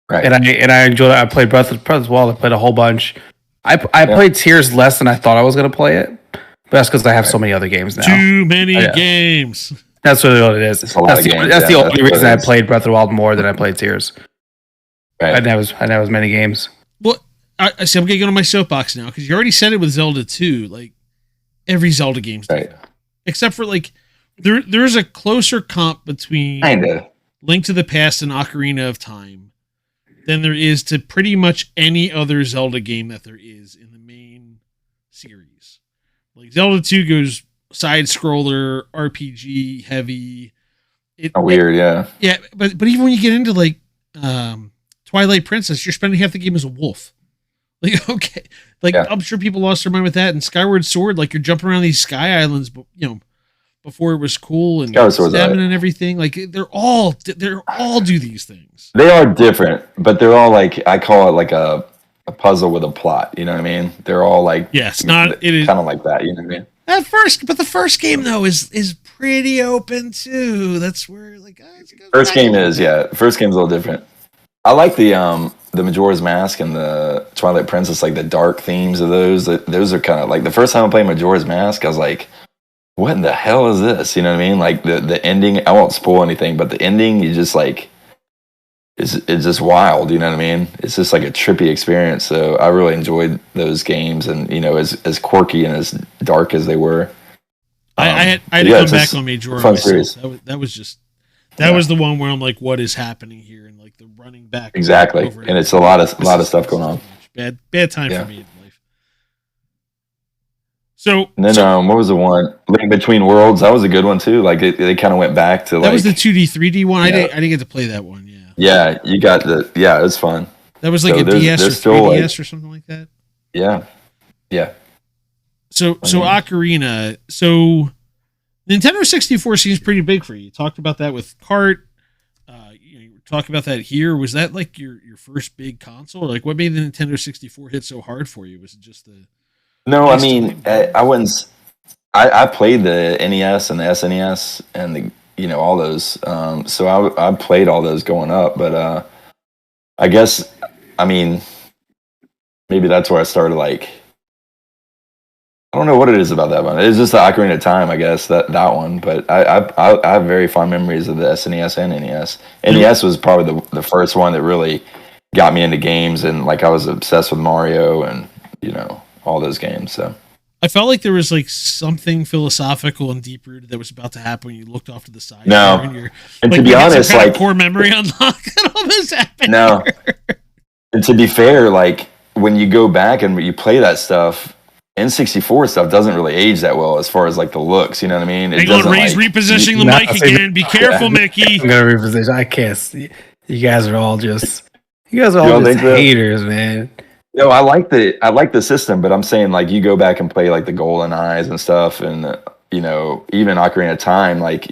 Right. And I enjoyed it. I played Breath of the Wild. I played a whole bunch. I played Tears less than I thought I was going to play it, but that's because I have so many other games now. Too many games. That's really what it is. That's the only reason I played Breath of the Wild more than I played Tears. Right. I didn't have as many games. Well, I see. I'm gonna go to my soapbox now, because you already said it with Zelda 2. Like every Zelda game's different, except for like there's a closer comp between Link to the Past and Ocarina of Time than there is to pretty much any other Zelda game that there is in the main series. Like Zelda 2 goes side scroller, RPG heavy. Weird, yeah. Yeah, but even when you get into like Twilight Princess, you're spending half the game as a wolf. Like, okay. Like, I'm sure people lost their mind with that. And Skyward Sword, like, you're jumping around these sky islands, before it was cool, and stamina and everything. Like, they're all do these things. They are different, but they're all like, I call it like a puzzle with a plot. You know what I mean? They're all like, it is kind of like that. You know what I mean? But the first game though is pretty open too. That's where first game's a little different. I like the Majora's Mask and the Twilight Princess, like the dark themes of those. Those are kind of like, the first time I played Majora's Mask, I was like, what in the hell is this? You know what I mean? Like the ending, I won't spoil anything, but the ending, you just like, it's just wild. You know what I mean? It's just like a trippy experience. So I really enjoyed those games, and as quirky and as dark as they were. I had to come back on Majora myself. That was the one where I'm like, what is happening here? And like the running back. Exactly. And it's a lot of stuff going on. Bad time for me in life. So and then what was the one? Link Between Worlds. That was a good one too. Like they kind of went back to that was the 2D 3D one. Yeah. I didn't get to play that one. Yeah. Yeah, you got it was fun. That was like a DS or 3DS or something like that. Yeah. Yeah. So Ocarina. So Nintendo 64 seems pretty big for you. You talked about that with Kart. You were talking about that here. Was that like your first big console? Like, what made the Nintendo 64 hit so hard for you? Was it just the? No, I mean, I wouldn't. I played the NES and the SNES and the all those. So I played all those going up, but I guess, I mean, maybe that's where I started. Like, I don't know what it is about that one. It's just the Ocarina of Time, I guess, that one. But I have very fond memories of the SNES and NES. NES was probably the first one that really got me into games, and like I was obsessed with Mario and all those games. So I felt like there was like something philosophical and deep rooted that was about to happen when you looked off to the side. No, and like, to be honest, like poor memory unlock and all this happened. No, and to be fair, like when you go back and you play that stuff. N64 stuff doesn't really age that well as far as like the looks, you know what I mean? Hang on, Ray's repositioning the mic again. Be careful, Mickey. I'm gonna reposition. I can't see. You guys are all just haters, man. No, I like the system, but I'm saying like you go back and play like the Golden Eyes and stuff, and even Ocarina of Time, like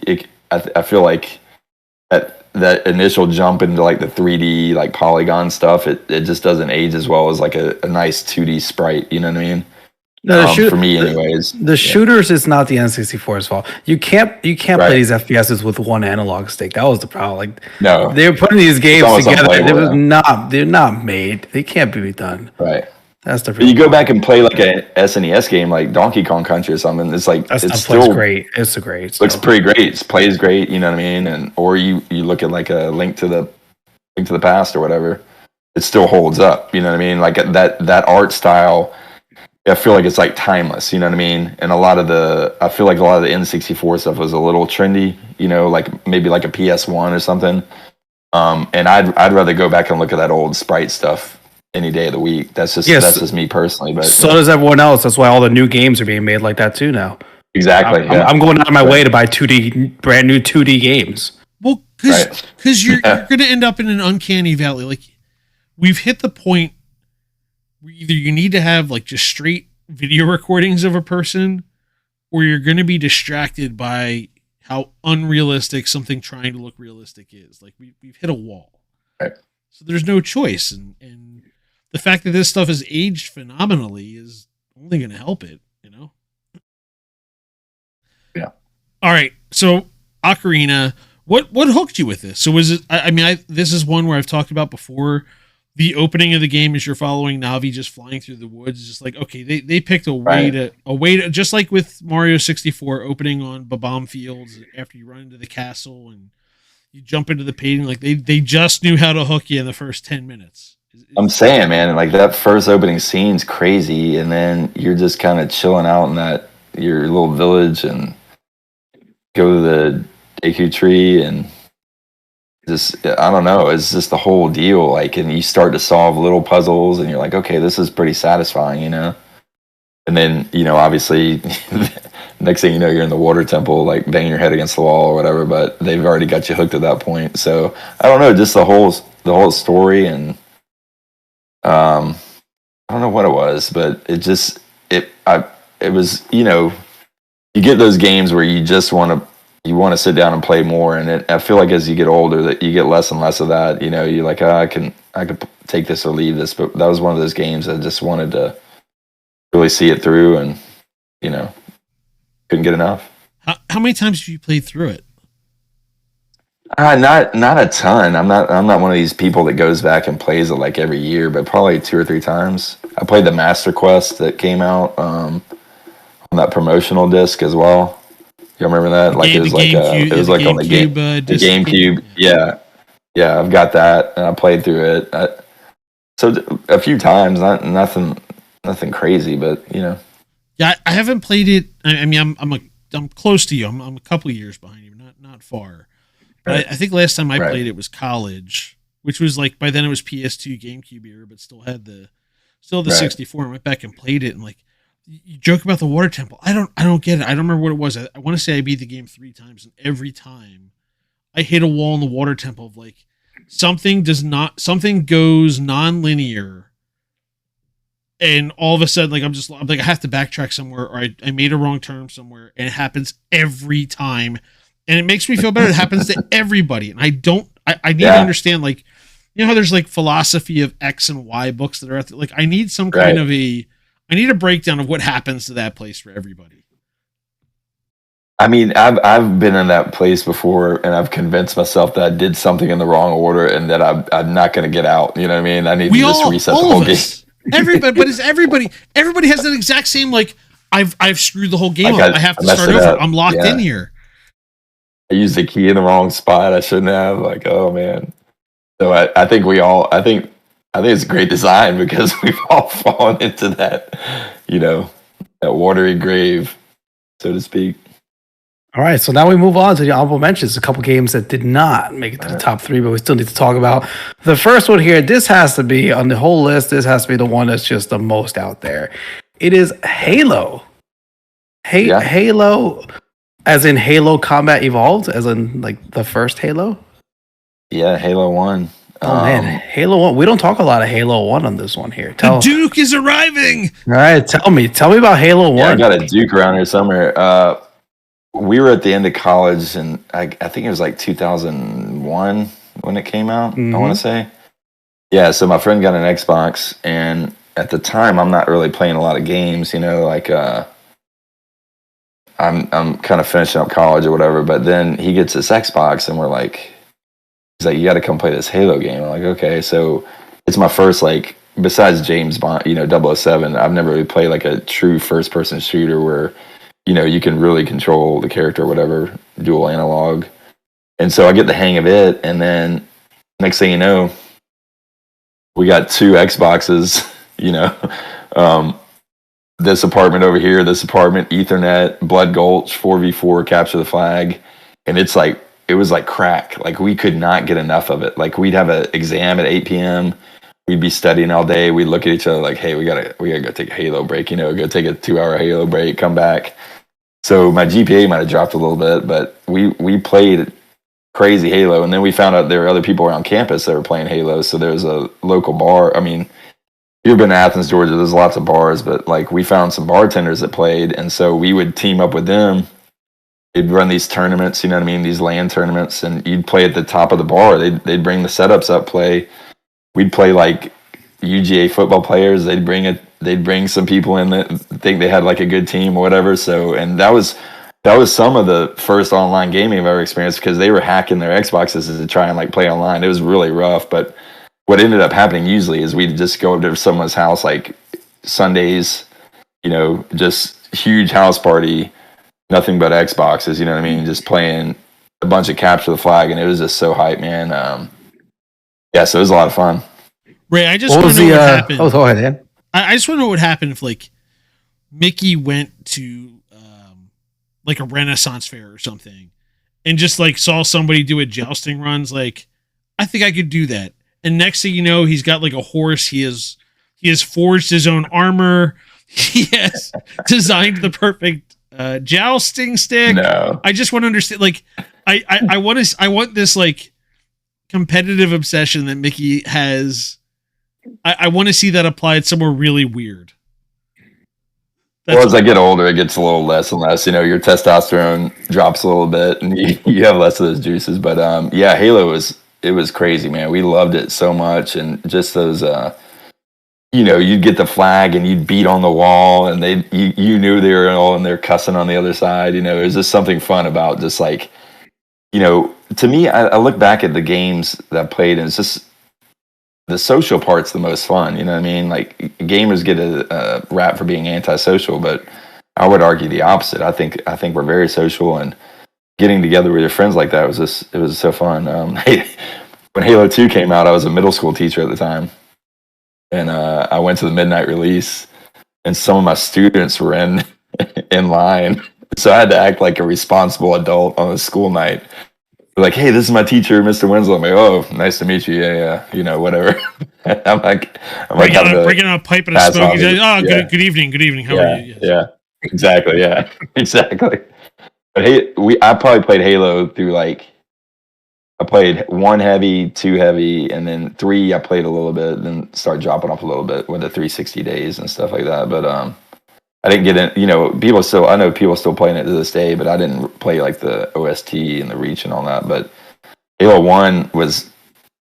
I feel like that initial jump into like the 3D like polygon stuff, it just doesn't age as well as like a nice 2D sprite, you know what I mean? No, for me, anyways. The shooters is not the N64's fault. You can't play these FPSs with one analog stick. That was the problem. Like, no, they're putting these games together. They're not made. They can't be done. Right. That's the. But you go back and play like a SNES game, like Donkey Kong Country or something. It's like it's still great. It's a great. Looks pretty great. It plays great. You know what I mean? And or you look at like a Link to the Past or whatever. It still holds up. You know what I mean? Like that art style. I feel like it's like timeless, you know what I mean? And I feel like a lot of the N64 stuff was a little trendy, like maybe like a PS1 or something. And I'd rather go back and look at that old sprite stuff any day of the week. That's just me personally. But so does everyone else. That's why all the new games are being made like that too now. Exactly. I'm going out of my way to buy brand new 2D games. Well, because you're going to end up in an uncanny valley. Like, we've hit the point. Either you need to have like just straight video recordings of a person, or you're going to be distracted by how unrealistic something trying to look realistic is. Like we've hit a wall. Right. So there's no choice. And the fact that this stuff has aged phenomenally is only going to help it, Yeah. All right. So Ocarina, what hooked you with this? So was it, this is one where I've talked about before. The opening of the game is you're following Navi just flying through the woods. Just like, okay, they picked a way to just like with Mario 64 opening on Babam Fields after you run into the castle and you jump into the painting. Like they just knew how to hook you in the first 10 minutes. I'm saying, man, like that first opening scene's crazy, and then you're just kind of chilling out in your little village and go to the Deku tree and. I don't know. It's just the whole deal. Like, and you start to solve little puzzles, and you're like, okay, this is pretty satisfying, And then, obviously, next thing you know, you're in the water temple, like banging your head against the wall or whatever. But they've already got you hooked at that point. So I don't know, just the whole story, and I don't know what it was, but it was you get those games where you just want to sit down and play more, and I feel like as you get older that you get less and less of that. You're like, I could take this or leave this, but that was one of those games I just wanted to really see it through, and couldn't get enough. How many times have you played through it? Not a ton. I'm not one of these people that goes back and plays it like every year, but probably 2 or 3 times. I played the Master Quest that came out on that promotional disc as well. You remember that? Like it was like on the GameCube. Yeah, I've got that, and I played through it. So a few times, nothing crazy, but Yeah, I haven't played it. I mean, I'm close to you. I'm a couple of years behind you, not far. But I think last time I played it was college, which was like by then it was PS2, GameCube era, but still had the 64. I went back and played it, and like. You joke about the water temple. I don't get it. I don't remember what it was. I want to say I beat the game 3 times, and every time I hit a wall in the water temple of like something goes non-linear, and all of a sudden like I'm like I have to backtrack somewhere, or I made a wrong turn somewhere, and it happens every time, and it makes me feel better. It happens to everybody, and I need to understand, like, how there's like philosophy of X and Y books that are out there. Like I need some kind of I need a breakdown of what happens to that place for everybody. I mean, I've been in that place before, and I've convinced myself that I did something in the wrong order, and that I'm not going to get out. You know what I mean? I need to just reset the whole game. Everybody, but is everybody? Everybody has that exact same like. I've screwed the whole game up. I have to start over. I'm locked in here. I used the key in the wrong spot. I shouldn't have. Like, oh man. So I think we all. I think it's great design because we've all fallen into that, that watery grave, so to speak. All right, so now we move on to the honorable mentions. A couple games that did not make it to the top 3, but we still need to talk about. The first one here, this has to be, on the whole list, this has to be the one that's just the most out there. It is Halo. Halo, as in Halo Combat Evolved, as in like the first Halo? Yeah, Halo 1. Oh man, Halo 1. We don't talk a lot of Halo 1 on this one here. The Duke is arriving! All right, tell me about Halo 1. Yeah, I got a Duke around here somewhere. We were at the end of college, and I think it was like 2001 when it came out, I want to say. Yeah, so my friend got an Xbox, and at the time, I'm not really playing a lot of games, like I'm kind of finishing up college or whatever, but then he gets this Xbox, and he's like, you got to come play this Halo game. I'm like, okay, so it's my first, like, besides James Bond, 007, I've never really played like a true first-person shooter where you can really control the character or whatever, dual analog. And so I get the hang of it, and then next thing you know, we got 2 Xboxes, this apartment over here, this apartment, Ethernet, Blood Gulch, 4v4, capture the flag. And it was like crack. Like, we could not get enough of it. Like, we'd have an exam at 8 p.m., we'd be studying all day. We'd look at each other like, hey, we gotta go take a Halo break, go take a 2-hour Halo break, come back. So my GPA might have dropped a little bit, but we played crazy Halo. And then we found out there were other people around campus that were playing Halo. So there was a local bar. I mean, you've been to Athens, Georgia, there's lots of bars, but like we found some bartenders that played. And so we would team up with them. They'd run these tournaments, these LAN tournaments, and you'd play at the top of the bar. They'd bring the setups up, play. We'd play like UGA football players. They'd bring some people in that think they had like a good team or whatever. So, and that was some of the first online gaming I've ever experienced because they were hacking their Xboxes to try and like play online. It was really rough, but what ended up happening usually is we'd just go to someone's house like Sundays, just huge house party, nothing but Xboxes, just playing a bunch of capture the flag, and it was just so hype, man. So it was a lot of fun. Ray, I just want to know what happened. Oh, go ahead, Dan. I just want to know what happened if like Mickey went to like a Renaissance fair or something and just like saw somebody do a jousting runs. Like, I think I could do that. And next thing you know, he's got like a horse. He has forged his own armor. He has designed the perfect jousting stick. No. I just want to understand. Like, I want this like competitive obsession that Mickey has. I want to see that applied somewhere really weird. Well, as I get older, it gets a little less and less. Your testosterone drops a little bit, and you have less of those juices. But Halo was crazy, man. We loved it so much, and just those, you'd get the flag and you'd beat on the wall, and you knew they were all in there cussing on the other side. It was just something fun about just like, to me, I look back at the games that I played, and it's just the social part's the most fun. You know what I mean? Like, gamers get a rap for being antisocial, but I would argue the opposite. I think we're very social, and getting together with your friends like that it was so fun. When Halo 2 came out, I was a middle school teacher at the time, and I went to the midnight release, and some of my students were in line, so I had to act like a responsible adult on a school night. Like, hey, this is my teacher, Mr. Winslow. I'm like, oh, nice to meet you. Yeah, whatever. I'm like, bringing out a pipe and a smoke. He's like, good evening. How are you? Yes. Yeah, exactly. Yeah, exactly. But hey, I probably played Halo through like, I played 1 heavy, 2 heavy, and then 3 I played a little bit, then started dropping off a little bit with the 360 days and stuff like that. But I didn't get in, I know people still playing it to this day, but I didn't play like the OST and the Reach and all that. But Halo 1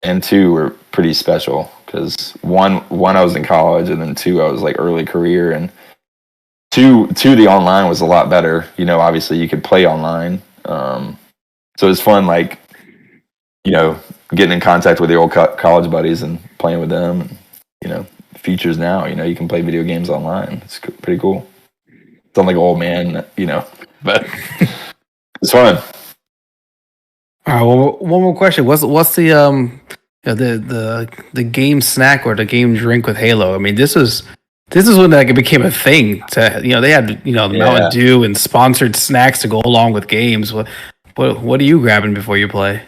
and 2 were pretty special because one I was in college, and then 2 I was like early career, and 2 the online was a lot better. Obviously you could play online. So it was fun, like, getting in contact with your old college buddies and playing with them, and, features now. You know, you can play video games online. It's pretty cool. Sound like an old man, you know, but it's fun. All right, well, one more question. What's the the game snack or the game drink with Halo? I mean, this is when like it became a thing. They had Mountain Dew and sponsored snacks to go along with games. What are you grabbing before you play?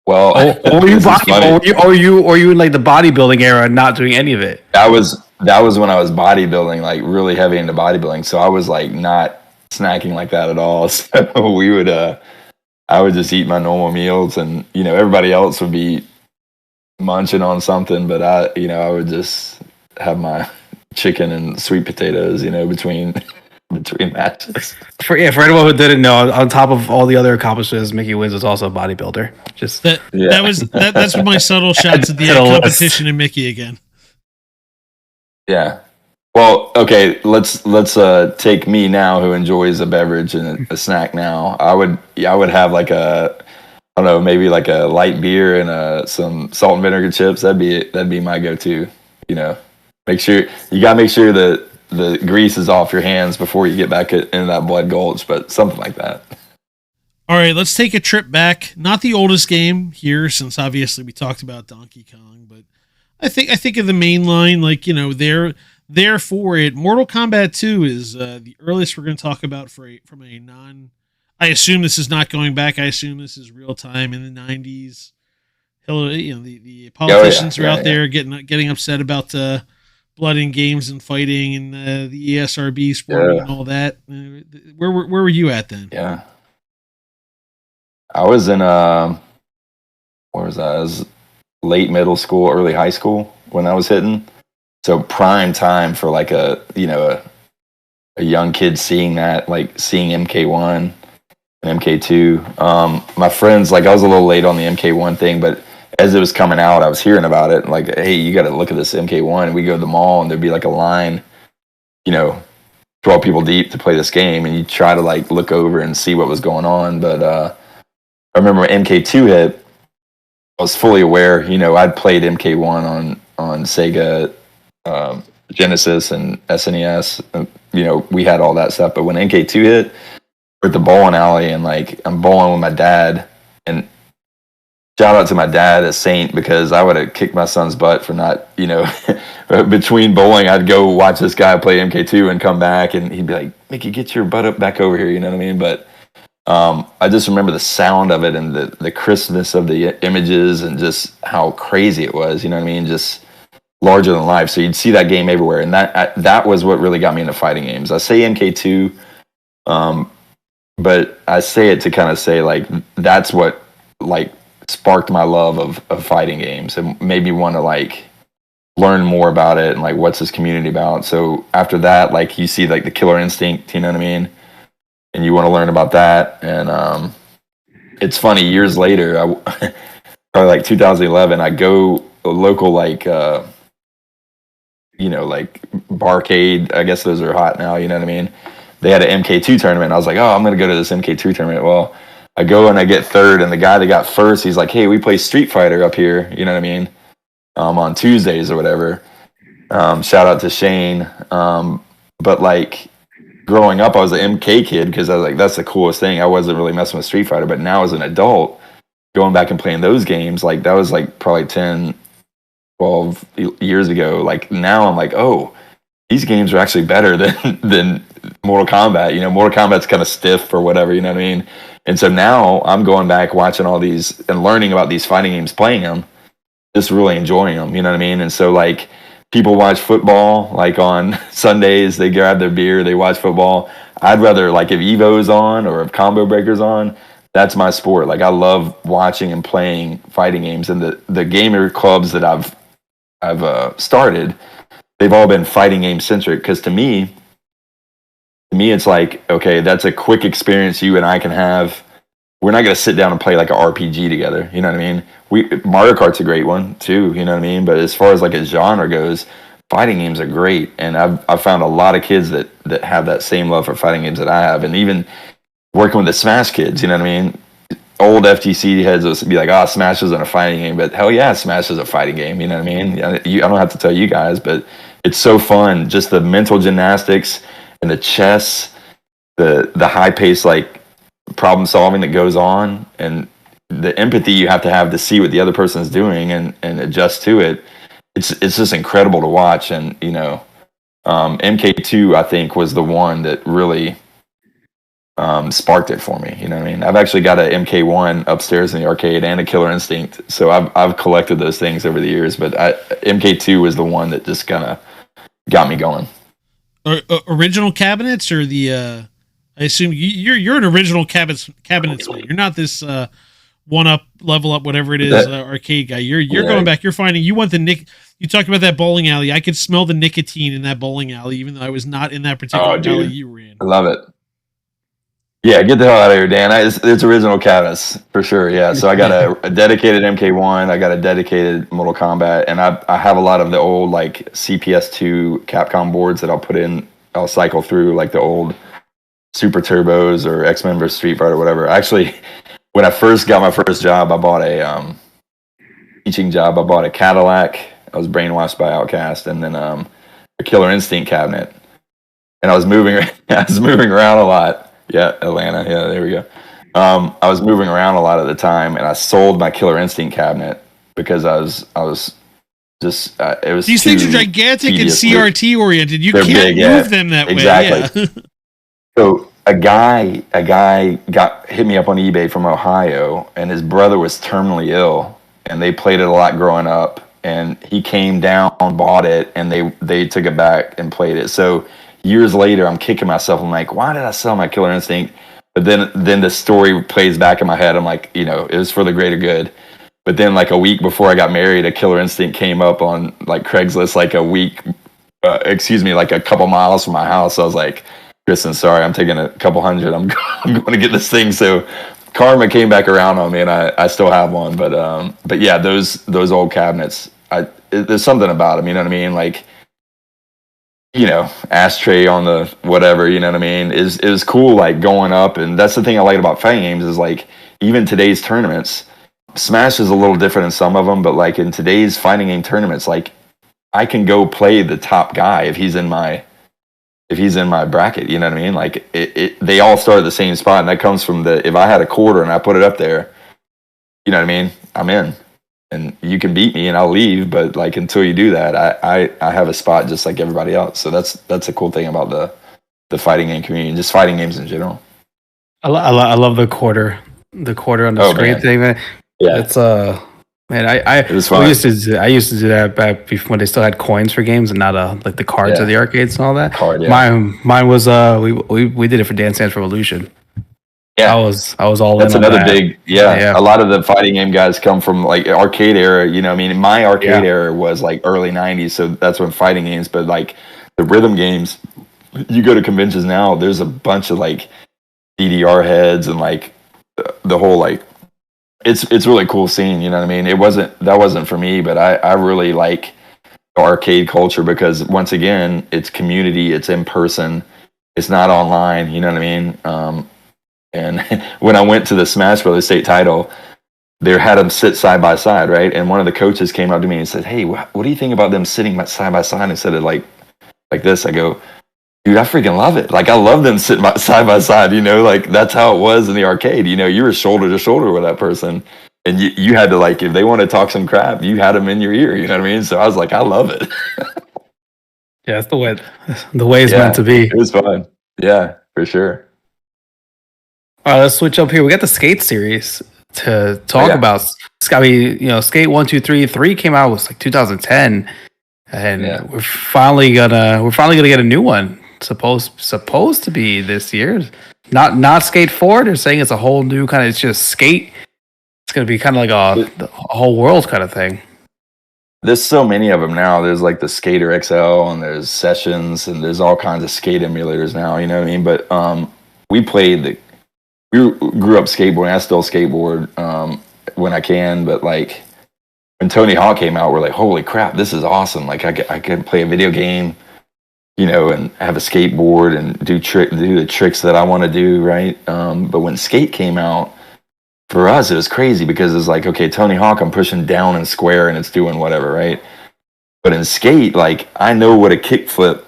Well, or you in like the bodybuilding era, and not doing any of it? That was when I was bodybuilding, like really heavy into bodybuilding. So I was like not snacking like that at all. So we would, I would just eat my normal meals, and everybody else would be munching on something, but I would just have my chicken and sweet potatoes, between matches. For anyone who didn't know, on top of all the other accomplishments, Mickey Winz was also a bodybuilder. That's my subtle shots at the competition and Mickey again. Yeah. Well, okay, let's take me now, who enjoys a beverage and a snack now. I would have like maybe like a light beer and some salt and vinegar chips. That'd be my go-to. Make sure that the grease is off your hands before you get back into that blood gulch, but something like that. All right, let's take a trip back. Not the oldest game here, since obviously we talked about Donkey Kong, but I think of the main line, like there for it. Mortal Kombat 2 is the earliest we're going to talk about from a non. I assume this is not going back. I assume this is real time in the 90s. The politicians are out there getting upset about blood in games and fighting and the ESRB sporting and all that. Where were you at then? Yeah, I was in where was I? I was late middle school, early high school when I was hitting. So prime time for like a young kid seeing that, like seeing MK1 and MK2. My friends, like I was a little late on the MK1 thing, but as it was coming out, I was hearing about it. Like, hey, you got to look at this MK1. And we go to the mall, and there'd be like a line, 12 people deep to play this game, and you try to like look over and see what was going on. But I remember when MK2 hit, I was fully aware. I'd played MK1 on Sega, Genesis, and SNES. We had all that stuff. But when MK2 hit, we're at the bowling alley, and like I'm bowling with my dad, and shout out to my dad, a saint, because I would have kicked my son's butt for not, between bowling, I'd go watch this guy play MK2 and come back, and he'd be like, Mickey, get your butt up back over here, you know what I mean? But I just remember the sound of it and the crispness of the images and just how crazy it was, you know what I mean? Just larger than life. So you'd see that game everywhere, and that was what really got me into fighting games. I say MK2, but I say it to kind of say, like, that's what, like, sparked my love of fighting games and made me want to like learn more about it and like what's this community about. So after that, like you see like the Killer Instinct, you know what I mean, and you want to learn about that. And it's funny, years later, probably like 2011, I go a local like like barcade, I guess those are hot now, you know what I mean, they had an MK2 tournament. I was like, oh, I'm gonna go to this MK2 tournament. Well, I go and I get third, and the guy that got first, he's like, hey, we play Street Fighter up here, you know what I mean, on Tuesdays or whatever. Shout out to Shane. But like growing up, I was an MK kid because I was like, that's the coolest thing. I wasn't really messing with Street Fighter, but now as an adult, going back and playing those games, like that was like probably 10, 12 years ago. Like now I'm like, oh, these games are actually better than Mortal Kombat. Mortal Kombat's kind of stiff or whatever, you know what I mean? And so now I'm going back, watching all these and learning about these fighting games, playing them, just really enjoying them, you know what I mean? And so like people watch football, like on Sundays, they grab their beer, they watch football. I'd rather, like, if Evo's on or if Combo Breaker's on, that's my sport. Like I love watching and playing fighting games, and the gamer clubs that I've started, they've all been fighting game centric, because to me it's like, okay, that's a quick experience you and I can have. We're not going to sit down and play like an RPG together, you know what I mean? Mario Kart's a great one too, you know what I mean? But as far as like a genre goes, fighting games are great, and I've found a lot of kids that have that same love for fighting games that I have, and even working with the Smash kids, you know what I mean? old FTC heads will be like, "Oh, Smash isn't a fighting game," but hell yeah, Smash is a fighting game. You know what I mean? I don't have to tell you guys, but it's so fun. Just the mental gymnastics and the chess, the high pace like problem solving that goes on, and the empathy you have to see what the other person is doing and adjust to it. It's just incredible to watch. And MK2 I think was the one that really sparked it for me. You know what I mean? I've actually got a MK1 upstairs in the arcade and a Killer Instinct, so I've collected those things over the years. But MK2 was the one that just kind of got me going. Original cabinets or the? I assume you're an original cabinetsman. You're not this one up, level up, whatever it is, arcade guy. You're going back. You're finding. You want the You talked about that bowling alley. I could smell the nicotine in that bowling alley, even though I was not in that particular alley you were in. I love it. Yeah, get the hell out of here, Dan. It's original cabinets for sure. Yeah, so I got a dedicated MK1. I got a dedicated Mortal Kombat, and I have a lot of the old like CPS2 Capcom boards that I'll put in. I'll cycle through like the old Super Turbos or X-Men vs. Street Fighter or whatever. Actually, when I first got my first job, I bought a teaching job. I bought a Cadillac. I was brainwashed by Outcast, and then a Killer Instinct cabinet. And I was moving around a lot. Yeah, Atlanta. Yeah, there we go. I was moving around a lot at the time, and I sold my Killer Instinct cabinet because I was just it was these things are gigantic and CRT oriented. You can't big, move them that way. Exactly. Yeah. So a guy hit me up on eBay from Ohio, and his brother was terminally ill, and they played it a lot growing up. And he came down, bought it, and they took it back and played it. So years later, I'm kicking myself. I'm like, why did I sell my Killer Instinct? But then the story plays back in my head. I'm like, it was for the greater good. But then like a week before I got married, a Killer Instinct came up on like Craigslist like like a couple miles from my house. So I was like, Kristen, sorry, I'm taking a couple hundred. I'm going to get this thing. So karma came back around on me, and I still have one. But yeah, those old cabinets, there's something about them. You know what I mean? Like, ashtray on the whatever, you know what I mean? It was cool, like going up. And that's the thing I like about fighting games is like even today's tournaments, Smash is a little different in some of them, but like in today's fighting game tournaments, like I can go play the top guy if he's in my bracket, you know what I mean? Like they all start at the same spot, and that comes from if I had a quarter and I put it up there, you know what I mean? I'm in. And you can beat me and I'll leave, but like until you do that, I have a spot just like everybody else. So that's a cool thing about the fighting game community and just fighting games in general. I love the quarter on the screen thing, man. Yeah, it's man, it was fun. I used to do that back before when they still had coins for games and not like the cards of the arcades and all that. Mine was we did it for Dance Dance Revolution. Yeah, I was all That's in on another that. big, A lot of the fighting game guys come from like arcade era. You know, I mean, my arcade era was like early '90s, so that's when fighting games. But like the rhythm games, you go to conventions now. There's a bunch of like DDR heads and like the whole like it's really cool scene. You know what I mean? That wasn't for me, but I really like arcade culture because once again, it's community, it's in person, it's not online. You know what I mean? And when I went to the Smash Brothers state title, they had them sit side by side, right? And one of the coaches came up to me and said, "Hey, what do you think about them sitting side by side instead of like this?" I go, "Dude, I freaking love it. Like, I love them sitting side by side. Like that's how it was in the arcade. You were shoulder to shoulder with that person, and you had to like if they want to talk some crap, you had them in your ear. You know what I mean? So I was like, I love it. Yeah, that's the way it's meant to be. It was fun. Yeah, for sure. All right, let's switch up here. We got the Skate series to talk about. Skate 1, 2, 3. 3 came out was like 2010, and we're finally gonna get a new one. Supposed to be this year. Not Skate 4. They're saying it's a whole new kind of. It's just Skate. It's gonna be kind of like a whole world kind of thing. There's so many of them now. There's like the Skater XL, and there's Sessions, and there's all kinds of skate emulators now. You know what I mean? But we grew up skateboarding. I still skateboard when I can, but like when Tony Hawk came out, we're like, holy crap, this is awesome! Like I could play a video game, and have a skateboard and do the tricks that I want to do, right? But when Skate came out, for us, it was crazy because it's like, okay, Tony Hawk, I'm pushing down and square and it's doing whatever, right? But in skate, like, I know what a kickflip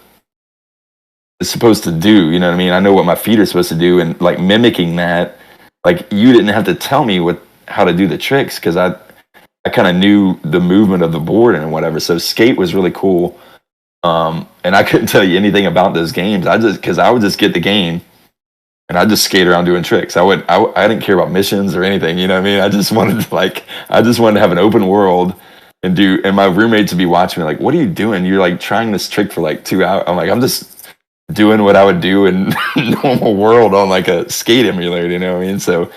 is supposed to do. You know what I mean? I know what my feet are supposed to do, and like mimicking that. Like, you didn't have to tell me how to do the tricks because I kind of knew the movement of the board and whatever. So skate was really cool. And I couldn't tell you anything about those games. Because I would just get the game and I'd just skate around doing tricks. I didn't care about missions or anything. You know what I mean? I just wanted to have an open world and my roommates would be watching me like, what are you doing? You're like trying this trick for like 2 hours. I'm like, I'm just doing what I would do in normal world on like a skate emulator. You know what I mean? So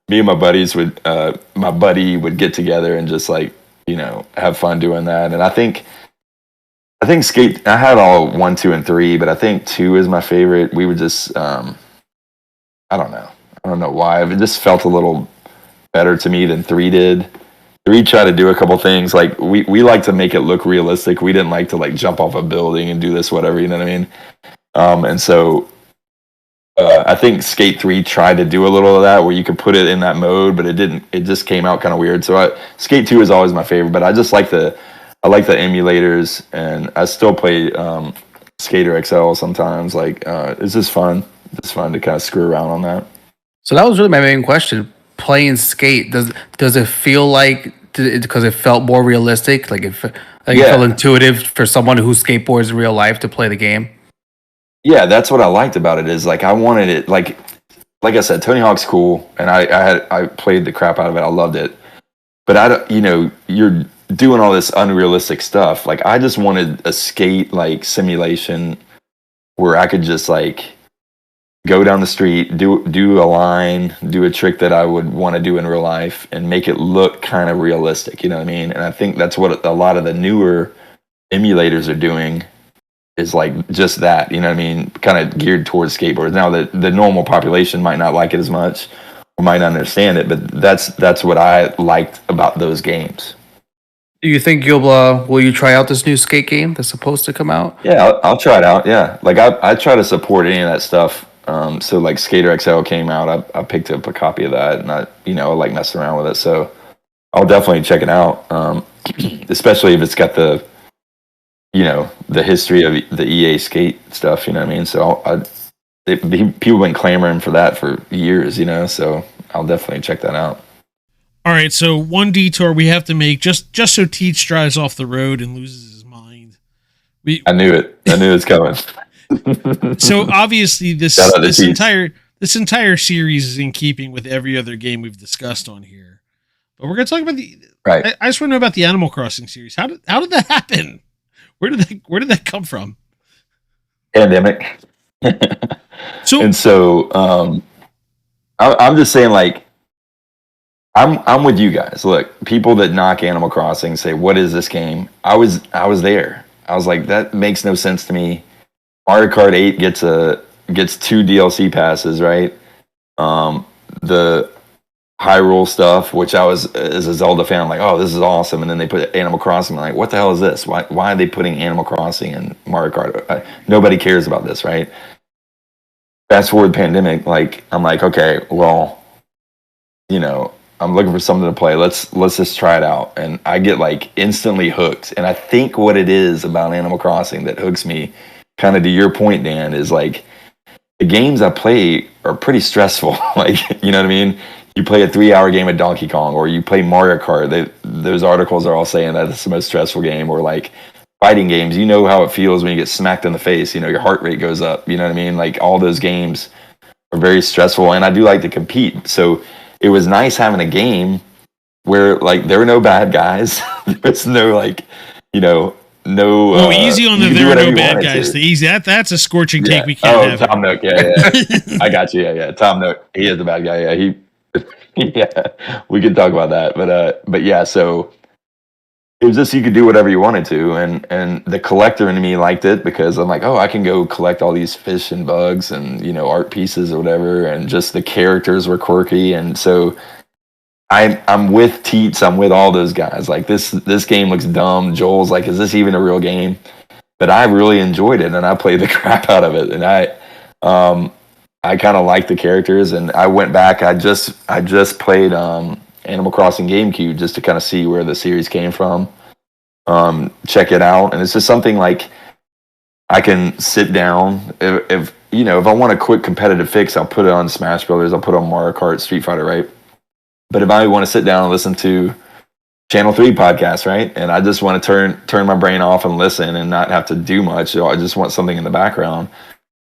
me and my buddy would get together and just like, have fun doing that. And I think skate, I had all 1, 2, and 3, but I think 2 is my favorite. We would just, I don't know why. It just felt a little better to me than 3 did. 3 tried to do a couple things. Like we like to make it look realistic. We didn't like to like jump off a building and do this, whatever, you know what I mean? And so I think Skate 3 tried to do a little of that where you could put it in that mode, but it didn't. It just came out kind of weird. So Skate 2 is always my favorite, but I just like the emulators, and I still play Skater XL sometimes. Like it's just fun. It's fun to kind of screw around on that. So that was really my main question. Playing Skate, does it feel like, because it felt more realistic, like it felt intuitive for someone who skateboards in real life to play the game? Yeah, that's what I liked about it. Is like I wanted it like I said, Tony Hawk's cool, and I played the crap out of it. I loved it, but you're doing all this unrealistic stuff. Like I just wanted a skate like simulation where I could just like go down the street, do a line, do a trick that I would want to do in real life, and make it look kind of realistic. You know what I mean? And I think that's what a lot of the newer emulators are doing. Is like just that, you know what I mean? Kind of geared towards skateboards. Now the normal population might not like it as much or might not understand it, but that's what I liked about those games. Do you think will you try out this new skate game that's supposed to come out? Yeah, I'll try it out. Yeah, like I try to support any of that stuff. So like Skater XL came out, I picked up a copy of that, and I like messing around with it. So I'll definitely check it out, especially if it's got the history of the EA skate stuff, you know what I mean? So people have been clamoring for that for years, so I'll definitely check that out. All right, so one detour we have to make just so Teach drives off the road and loses his mind. I knew it. I knew it was coming. So obviously this entire series is in keeping with every other game we've discussed on here. But we're going to talk about right. I just want to know about the Animal Crossing series. How did that happen? Where did that come from? Pandemic. So I'm just saying, like, I'm with you guys. Look, people that knock Animal Crossing say, "What is this game?" I was there. I was like, that makes no sense to me. Mario Kart 8 gets 2 DLC passes, right? The Hyrule stuff, which I was, as a Zelda fan, I'm like, oh, this is awesome. And then they put Animal Crossing. I'm like, what the hell is this? Why are they putting Animal Crossing and Mario Kart? Nobody cares about this, right? Fast forward the pandemic, like, I'm like, okay, well, I'm looking for something to play. Let's just try it out. And I get like instantly hooked. And I think what it is about Animal Crossing that hooks me, kind of to your point, Dan, is like the games I play are pretty stressful. Like, you know what I mean? You play a 3-hour game of Donkey Kong, or you play Mario Kart. Those articles are all saying that it's the most stressful game. Or like fighting games, you know how it feels when you get smacked in the face. Your heart rate goes up. You know what I mean? Like all those games are very stressful, and I do like to compete. So it was nice having a game where like there were no bad guys. There's no like, no. Easy on there are no bad guys. The easy that's a scorching take we can't have. Tom Nook, yeah. I got you, yeah. Tom Nook, he is the bad guy, yeah. Yeah, we can talk about that, but yeah. So it was just you could do whatever you wanted to, and the collector in me liked it because I'm like, oh, I can go collect all these fish and bugs and art pieces or whatever, and just the characters were quirky, and so I'm with Teats, I'm with all those guys. Like this game looks dumb. Joel's like, is this even a real game? But I really enjoyed it, and I played the crap out of it, and I kind of like the characters, and I went back. I just played Animal Crossing GameCube just to kind of see where the series came from. Check it out, and it's just something like I can sit down if if I want a quick competitive fix, I'll put it on Smash Brothers, I'll put it on Mario Kart, Street Fighter, right? But if I want to sit down and listen to Channel 3 podcast, right? And I just want to turn my brain off and listen and not have to do much. So I just want something in the background.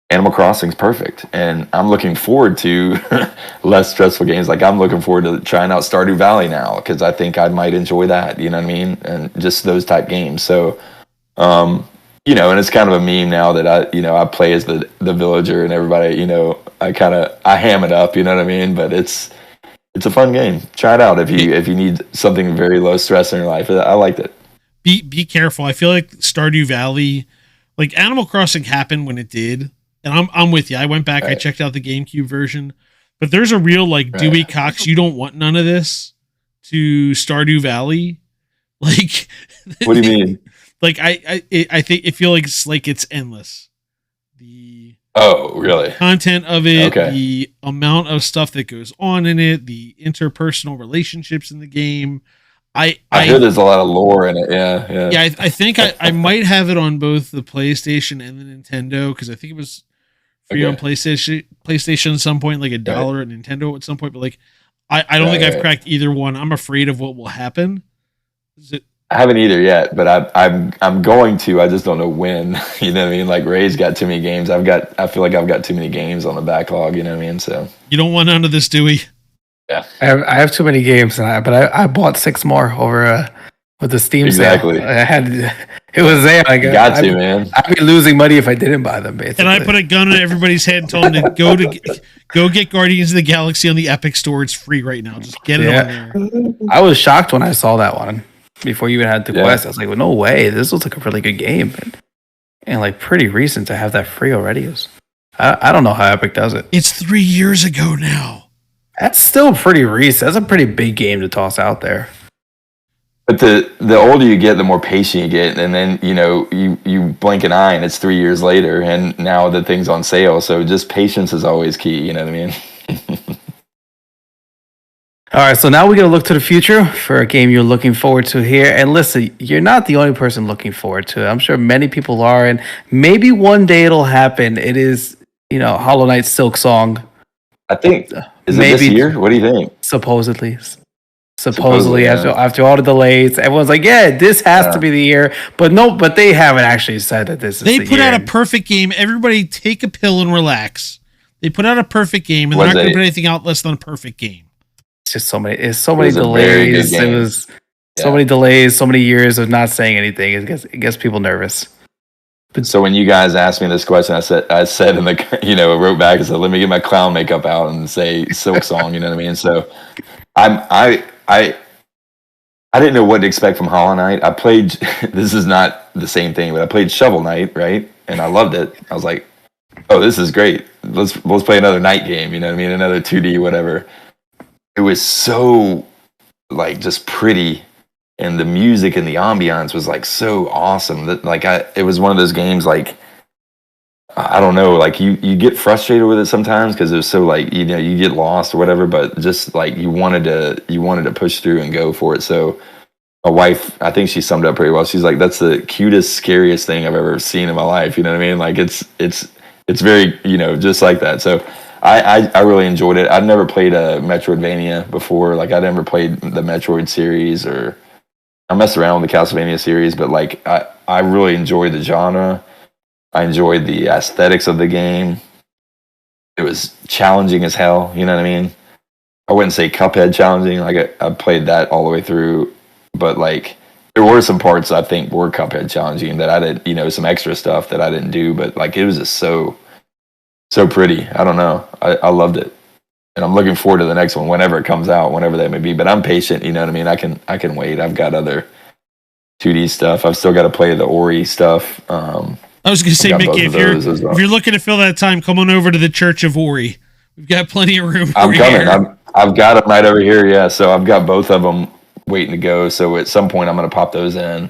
Animal Crossing's perfect. And I'm looking forward to less stressful games. Like I'm looking forward to trying out Stardew Valley now because I think I might enjoy that, you know what I mean? And just those type games. So and it's kind of a meme now that I play as the villager and everybody, I ham it up, you know what I mean? But it's a fun game. Try it out if you need something very low stress in your life. I liked it. Be careful. I feel like Stardew Valley, like Animal Crossing happened when it did, and I'm with you. I went back, I checked out the GameCube version, but there's a real Dewey Cox, you don't want none of this to Stardew Valley. Like, what do you mean? Like I think it feels like it's endless. Oh, really? Content of it, okay. The amount of stuff that goes on in it, the interpersonal relationships in the game. I hear there's a lot of lore in it. Yeah. Yeah, I think I might have it on both the PlayStation and the Nintendo because I think it was free on PlayStation at some point, like $1 at Nintendo at some point. But I don't think I've cracked either one. I'm afraid of what will happen. I haven't either yet, but I'm going to. I just don't know when. You know what I mean? Like Ray's got too many games. I feel like I've got too many games on the backlog. You know what I mean? So you don't want none of this, Dewey. Yeah, I have too many games, but I bought 6 more over with the Steam exactly. sale. It was there. Like, you got to, man. I'd be losing money if I didn't buy them. Basically, and I put a gun on everybody's head and told them to go get Guardians of the Galaxy on the Epic Store. It's free right now. Just get it on there. I was shocked when I saw that one. Before you even had the quest, I was like, well, no way. This looks like a really good game. And like pretty recent to have that free already. I don't know how Epic does it. It's 3 years ago now. That's still pretty recent. That's a pretty big game to toss out there. But the older you get, the more patient you get. And then, you blink an eye and it's 3 years later. And now the thing's on sale. So just patience is always key. You know what I mean? All right, so now we're going to look to the future for a game you're looking forward to here. And listen, you're not the only person looking forward to it. I'm sure many people are, and maybe one day it'll happen. It is, Hollow Knight's Silk Song. I think, is it this year? What do you think? Supposedly, yeah. after all the delays, everyone's like, yeah, this has to be the year. But they haven't actually said that this is the year. They put out a perfect game. Everybody take a pill and relax. They put out a perfect game, and they're not going to put anything out less than a perfect game. It's just so many delays. It was so many delays, so many years of not saying anything. It gets people nervous. So when you guys asked me this question, I said in the wrote back and said, let me get my clown makeup out and say Silk Song. You know what I mean? So I didn't know what to expect from Hollow Knight. I played. This is not the same thing, but I played Shovel Knight, right? And I loved it. I was like, oh, this is great. Let's play another Knight game. You know what I mean? Another 2D whatever. It was so just pretty, and the music and the ambiance was so awesome that it was one of those games I don't know, you get frustrated with it sometimes because it was so you get lost or whatever, but just you wanted to push through and go for it. So my wife, I think she summed it up pretty well. She's like, that's the cutest, scariest thing I've ever seen in my life. You know what I mean? It's very just like that. So. I really enjoyed it. I'd never played a Metroidvania before. I'd never played the Metroid series, or I messed around with the Castlevania series, but I really enjoyed the genre. I enjoyed the aesthetics of the game. It was challenging as hell. You know what I mean? I wouldn't say Cuphead challenging. I played that all the way through, but there were some parts I think were Cuphead challenging that I didn't. Some extra stuff that I didn't do, but it was just so pretty. I don't know. I loved it. And I'm looking forward to the next one whenever it comes out, whenever that may be. But I'm patient, you know what I mean? I can wait. I've got other 2D stuff. I've still got to play the Ori stuff. I was going to say, Mickey, if you're looking to fill that time, come on over to the Church of Ori. We've got plenty of room. I'm coming. I've got them right over here. Yeah. So I've got both of them waiting to go. So at some point I'm going to pop those in.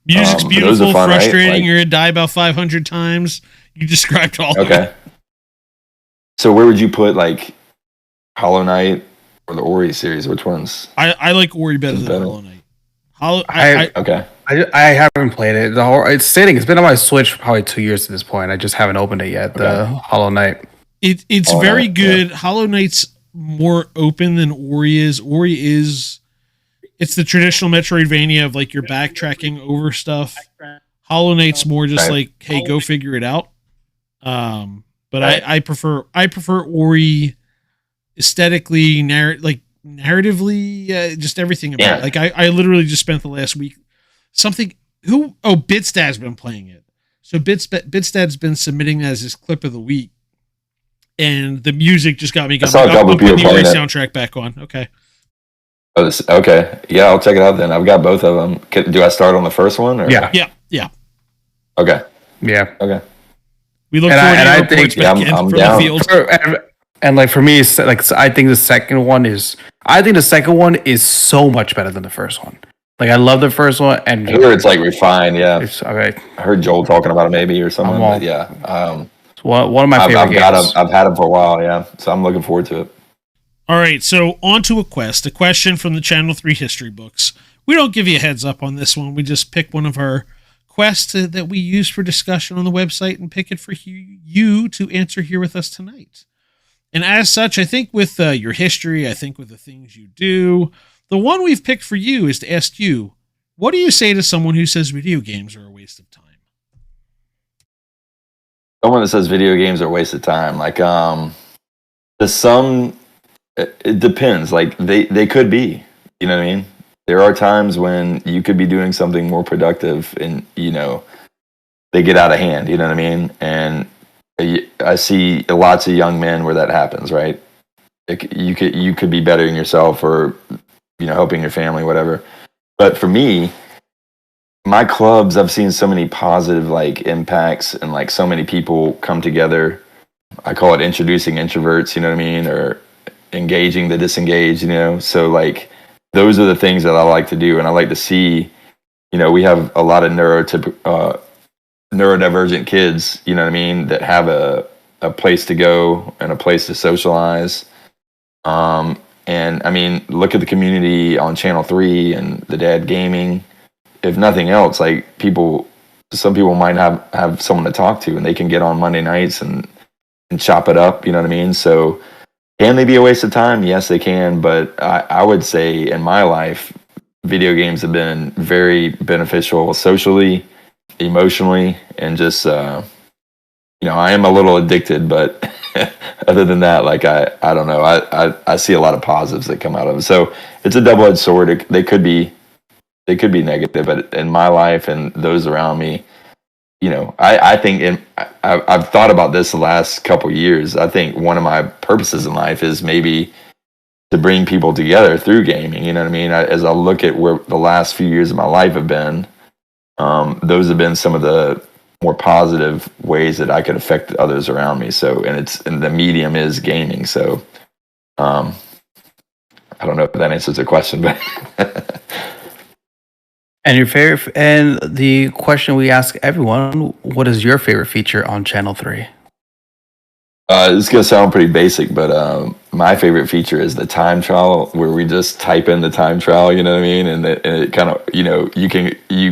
Music's beautiful, fun, frustrating. Right? You're going to die about 500 times. You described all of it. So where would you put like Hollow Knight or the Ori series? Which ones? I like Ori better than better? Hollow Knight. Okay. I haven't played it. It's sitting. It's been on my Switch for probably 2 years at this point. I just haven't opened it yet. The Hollow Knight. It's Hollow very Knight, good. Hollow Knight's more open than Ori is. It's the traditional Metroidvania of like you're backtracking over stuff. Hollow Knight's more just like, hey, go figure it out. But I prefer Ori aesthetically, narratively, just everything about it. Like I literally just spent the last week Bitstad's been playing it. So Bitstad's been submitting that as his clip of the week. And the music just got me going. I'll put the Ori soundtrack back on. Okay. Okay. Yeah, I'll check it out then. I've got both of them. Do I start on the first one? Or? Yeah. Okay. Yeah. Okay. We look forward to your reports back in I'm from down. the field. And like for me, I think the second one is so much better than the first one. Like I love the first one, and I hear it's like refined. Yeah. Okay. I heard Joel talking about it maybe or something. But yeah. One of my favorite games. I've had them for a while. Yeah. So I'm looking forward to it. All right, so on to a question from the Channel 3 history books. We don't give you a heads up on this one. We just pick one of our quests that we use for discussion on the website and pick it for you to answer here with us tonight. And as such, I think with your history, I think with the things you do, the one we've picked for you is to ask you, what do you say to someone who says video games are a waste of time? Someone that says video games are a waste of time. Like, it depends. Like they could be, you know what I mean? There are times when you could be doing something more productive and, they get out of hand, you know what I mean? And I see lots of young men where that happens, right? You could be bettering yourself or, helping your family, whatever. But for me, my clubs, I've seen so many positive like impacts and like so many people come together. I call it introducing introverts, you know what I mean? Or engaging the disengaged, so like those are the things that I like to do, and I like to see, we have a lot of neurodivergent kids, you know what I mean, that have a place to go and a place to socialize. And I mean, look at the community on Channel 3 and the Dad Gaming. If nothing else, like some people might have someone to talk to, and they can get on Monday nights and chop it up, you know what I mean? So can they be a waste of time? Yes, they can. But I would say in my life, video games have been very beneficial socially, emotionally, and just, I am a little addicted, but other than that, like, I don't know. I see a lot of positives that come out of it. So it's a double-edged sword. They could be negative, but in my life and those around me, I think I've thought about this the last couple of years. I think one of my purposes in life is maybe to bring people together through gaming. You know what I mean? As I look at where the last few years of my life have been, those have been some of the more positive ways that I could affect others around me. So, and the medium is gaming. So, I don't know if that answers the question, but. And the question we ask everyone, what is your favorite feature on Channel 3? It's going to sound pretty basic, but my favorite feature is the time trial, where we just type in the time trial, you know what I mean? And it kind of, you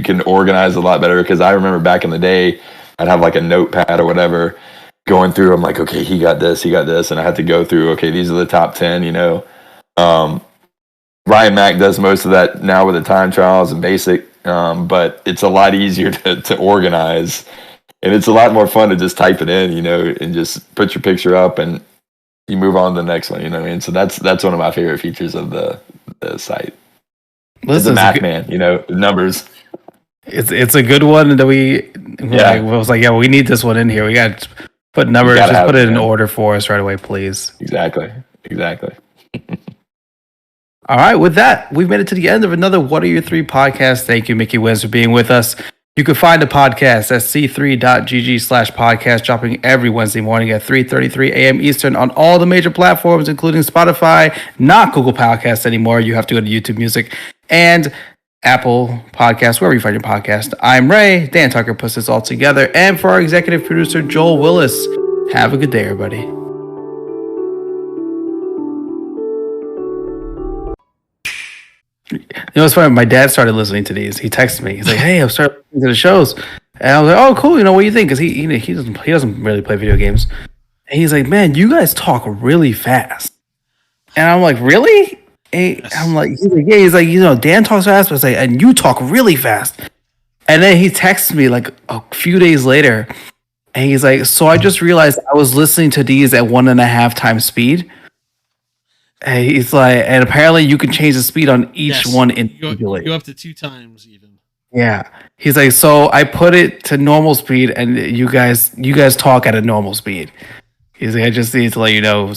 can organize a lot better, because I remember back in the day, I'd have like a notepad or whatever going through. I'm like, okay, he got this, and I had to go through, okay, these are the top 10, Ryan Mack does most of that now with the time trials and basic, but it's a lot easier to organize, and it's a lot more fun to just type it in, and just put your picture up and you move on to the next one, you know what I mean? So that's one of my favorite features of the site. It's a math man, numbers. It's a good one that we was like, we need this one in here. We got to put numbers, just put it in order for us right away, please. Exactly. All right, with that, we've made it to the end of another What Are Your Three podcast. Thank you, Mickey Winz, for being with us. You can find the podcast at c3.gg/podcast, dropping every Wednesday morning at 3:33 a.m. Eastern on all the major platforms, including Spotify, not Google Podcasts anymore. You have to go to YouTube Music and Apple Podcasts, wherever you find your podcast. I'm Ray. Dan Tucker puts this all together. And for our executive producer, Joel Willis, have a good day, everybody. You know, it's funny. My dad started listening to these. He texted me. He's like, "Hey, I've started listening to the shows," and I was like, "Oh, cool. You know, what do you think?" Because he doesn't really play video games. And he's like, "Man, you guys talk really fast," and I'm like, "Really?" And I'm like, he's like, "Yeah." He's like, "You know, Dan talks fast," but I was like, "And you talk really fast." And then he texts me like a few days later, and he's like, "So I just realized I was listening to these at 1.5 times speed." And he's like, and apparently you can change the speed on each one individually. You go up to 2 times even. Yeah. He's like, so I put it to normal speed, and you guys talk at a normal speed. He's like, I just need to let you know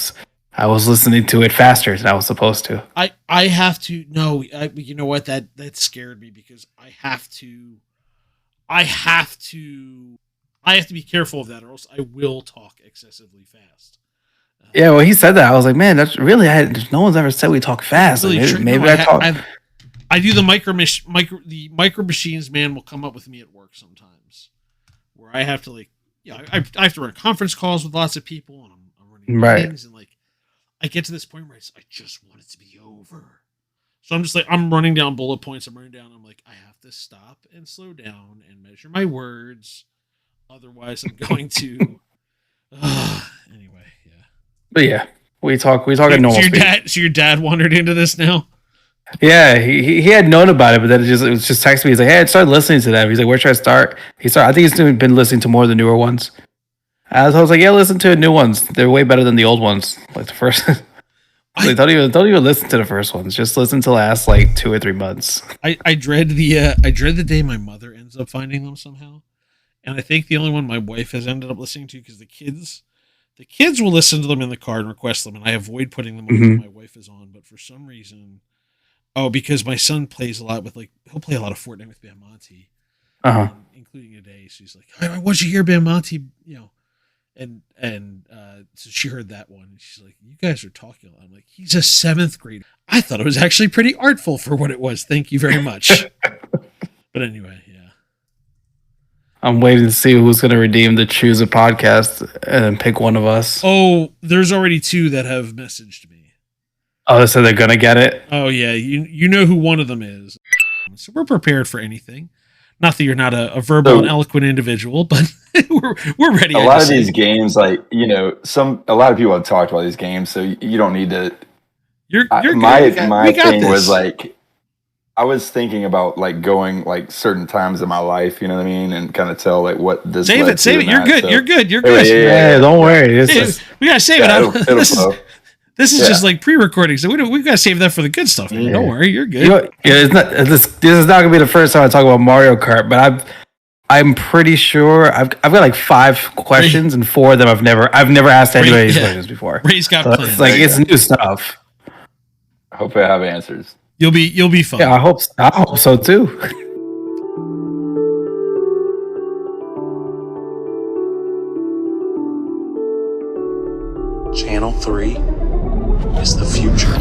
I was listening to it faster than I was supposed to. I have to you know what, that scared me because I have to be careful of that, or else I will talk excessively fast. Yeah, well, he said that. I was like, man, that's really no one's ever said we talk fast. Really maybe I talk. I do the micro machines man will come up with me at work sometimes, where I have to I have to run conference calls with lots of people, and I'm running meetings, and I get to this point where I just want it to be over. So I'm just like, I'm running down bullet points. I'm like, I have to stop and slow down and measure my words, otherwise I'm going to. Anyway, yeah. But yeah, we talk at normal speed. So your dad wandered into this now? Yeah, he had known about it, but then it was just texting me. He's like, "Hey, I started listening to them." He's like, "Where should I start?" I think he's been listening to more of the newer ones. I was like, "Yeah, listen to the new ones. They're way better than the old ones. Like the first." Like, don't even listen to the first ones. Just listen to the last 2 or 3 months. I dread the day my mother ends up finding them somehow, and I think the only one my wife has ended up listening to, because the kids will listen to them in the car and request them, and I avoid putting them on when my wife is on. But for some reason, because my son plays a lot with he'll play a lot of Fortnite with Bamonte, including today. So he's like, "I want you to hear Bamonte," you know, and so she heard that one, and she's like, "You guys are talking a lot." I'm like, "He's a 7th grader." I thought it was actually pretty artful for what it was. Thank you very much. But anyway, yeah. I'm waiting to see who's going to redeem the choose a podcast and pick one of us. Oh, there's already 2 that have messaged me. Oh, so they're going to get it? Oh, yeah. You know who one of them is. So we're prepared for anything. Not that you're not a verbal and eloquent individual, but we're ready. A lot of these games, a lot of people have talked about these games, so you don't need to. You're my thing was I was thinking about going certain times in my life, you know what I mean, and kind of tell what this. Save it. You're good. So. You're good. Yeah, don't worry. We gotta save it. This is just pre-recording, so we gotta save that for the good stuff. Man. Don't worry, you're good. This is not gonna be the first time I talk about Mario Kart, but I'm pretty sure I've got 5 questions, and 4 of them I've never asked anybody these questions before. Ray's got plans. It's new stuff. I hope I have answers. You'll be fine. Yeah, I hope so too. Channel 3 is the future.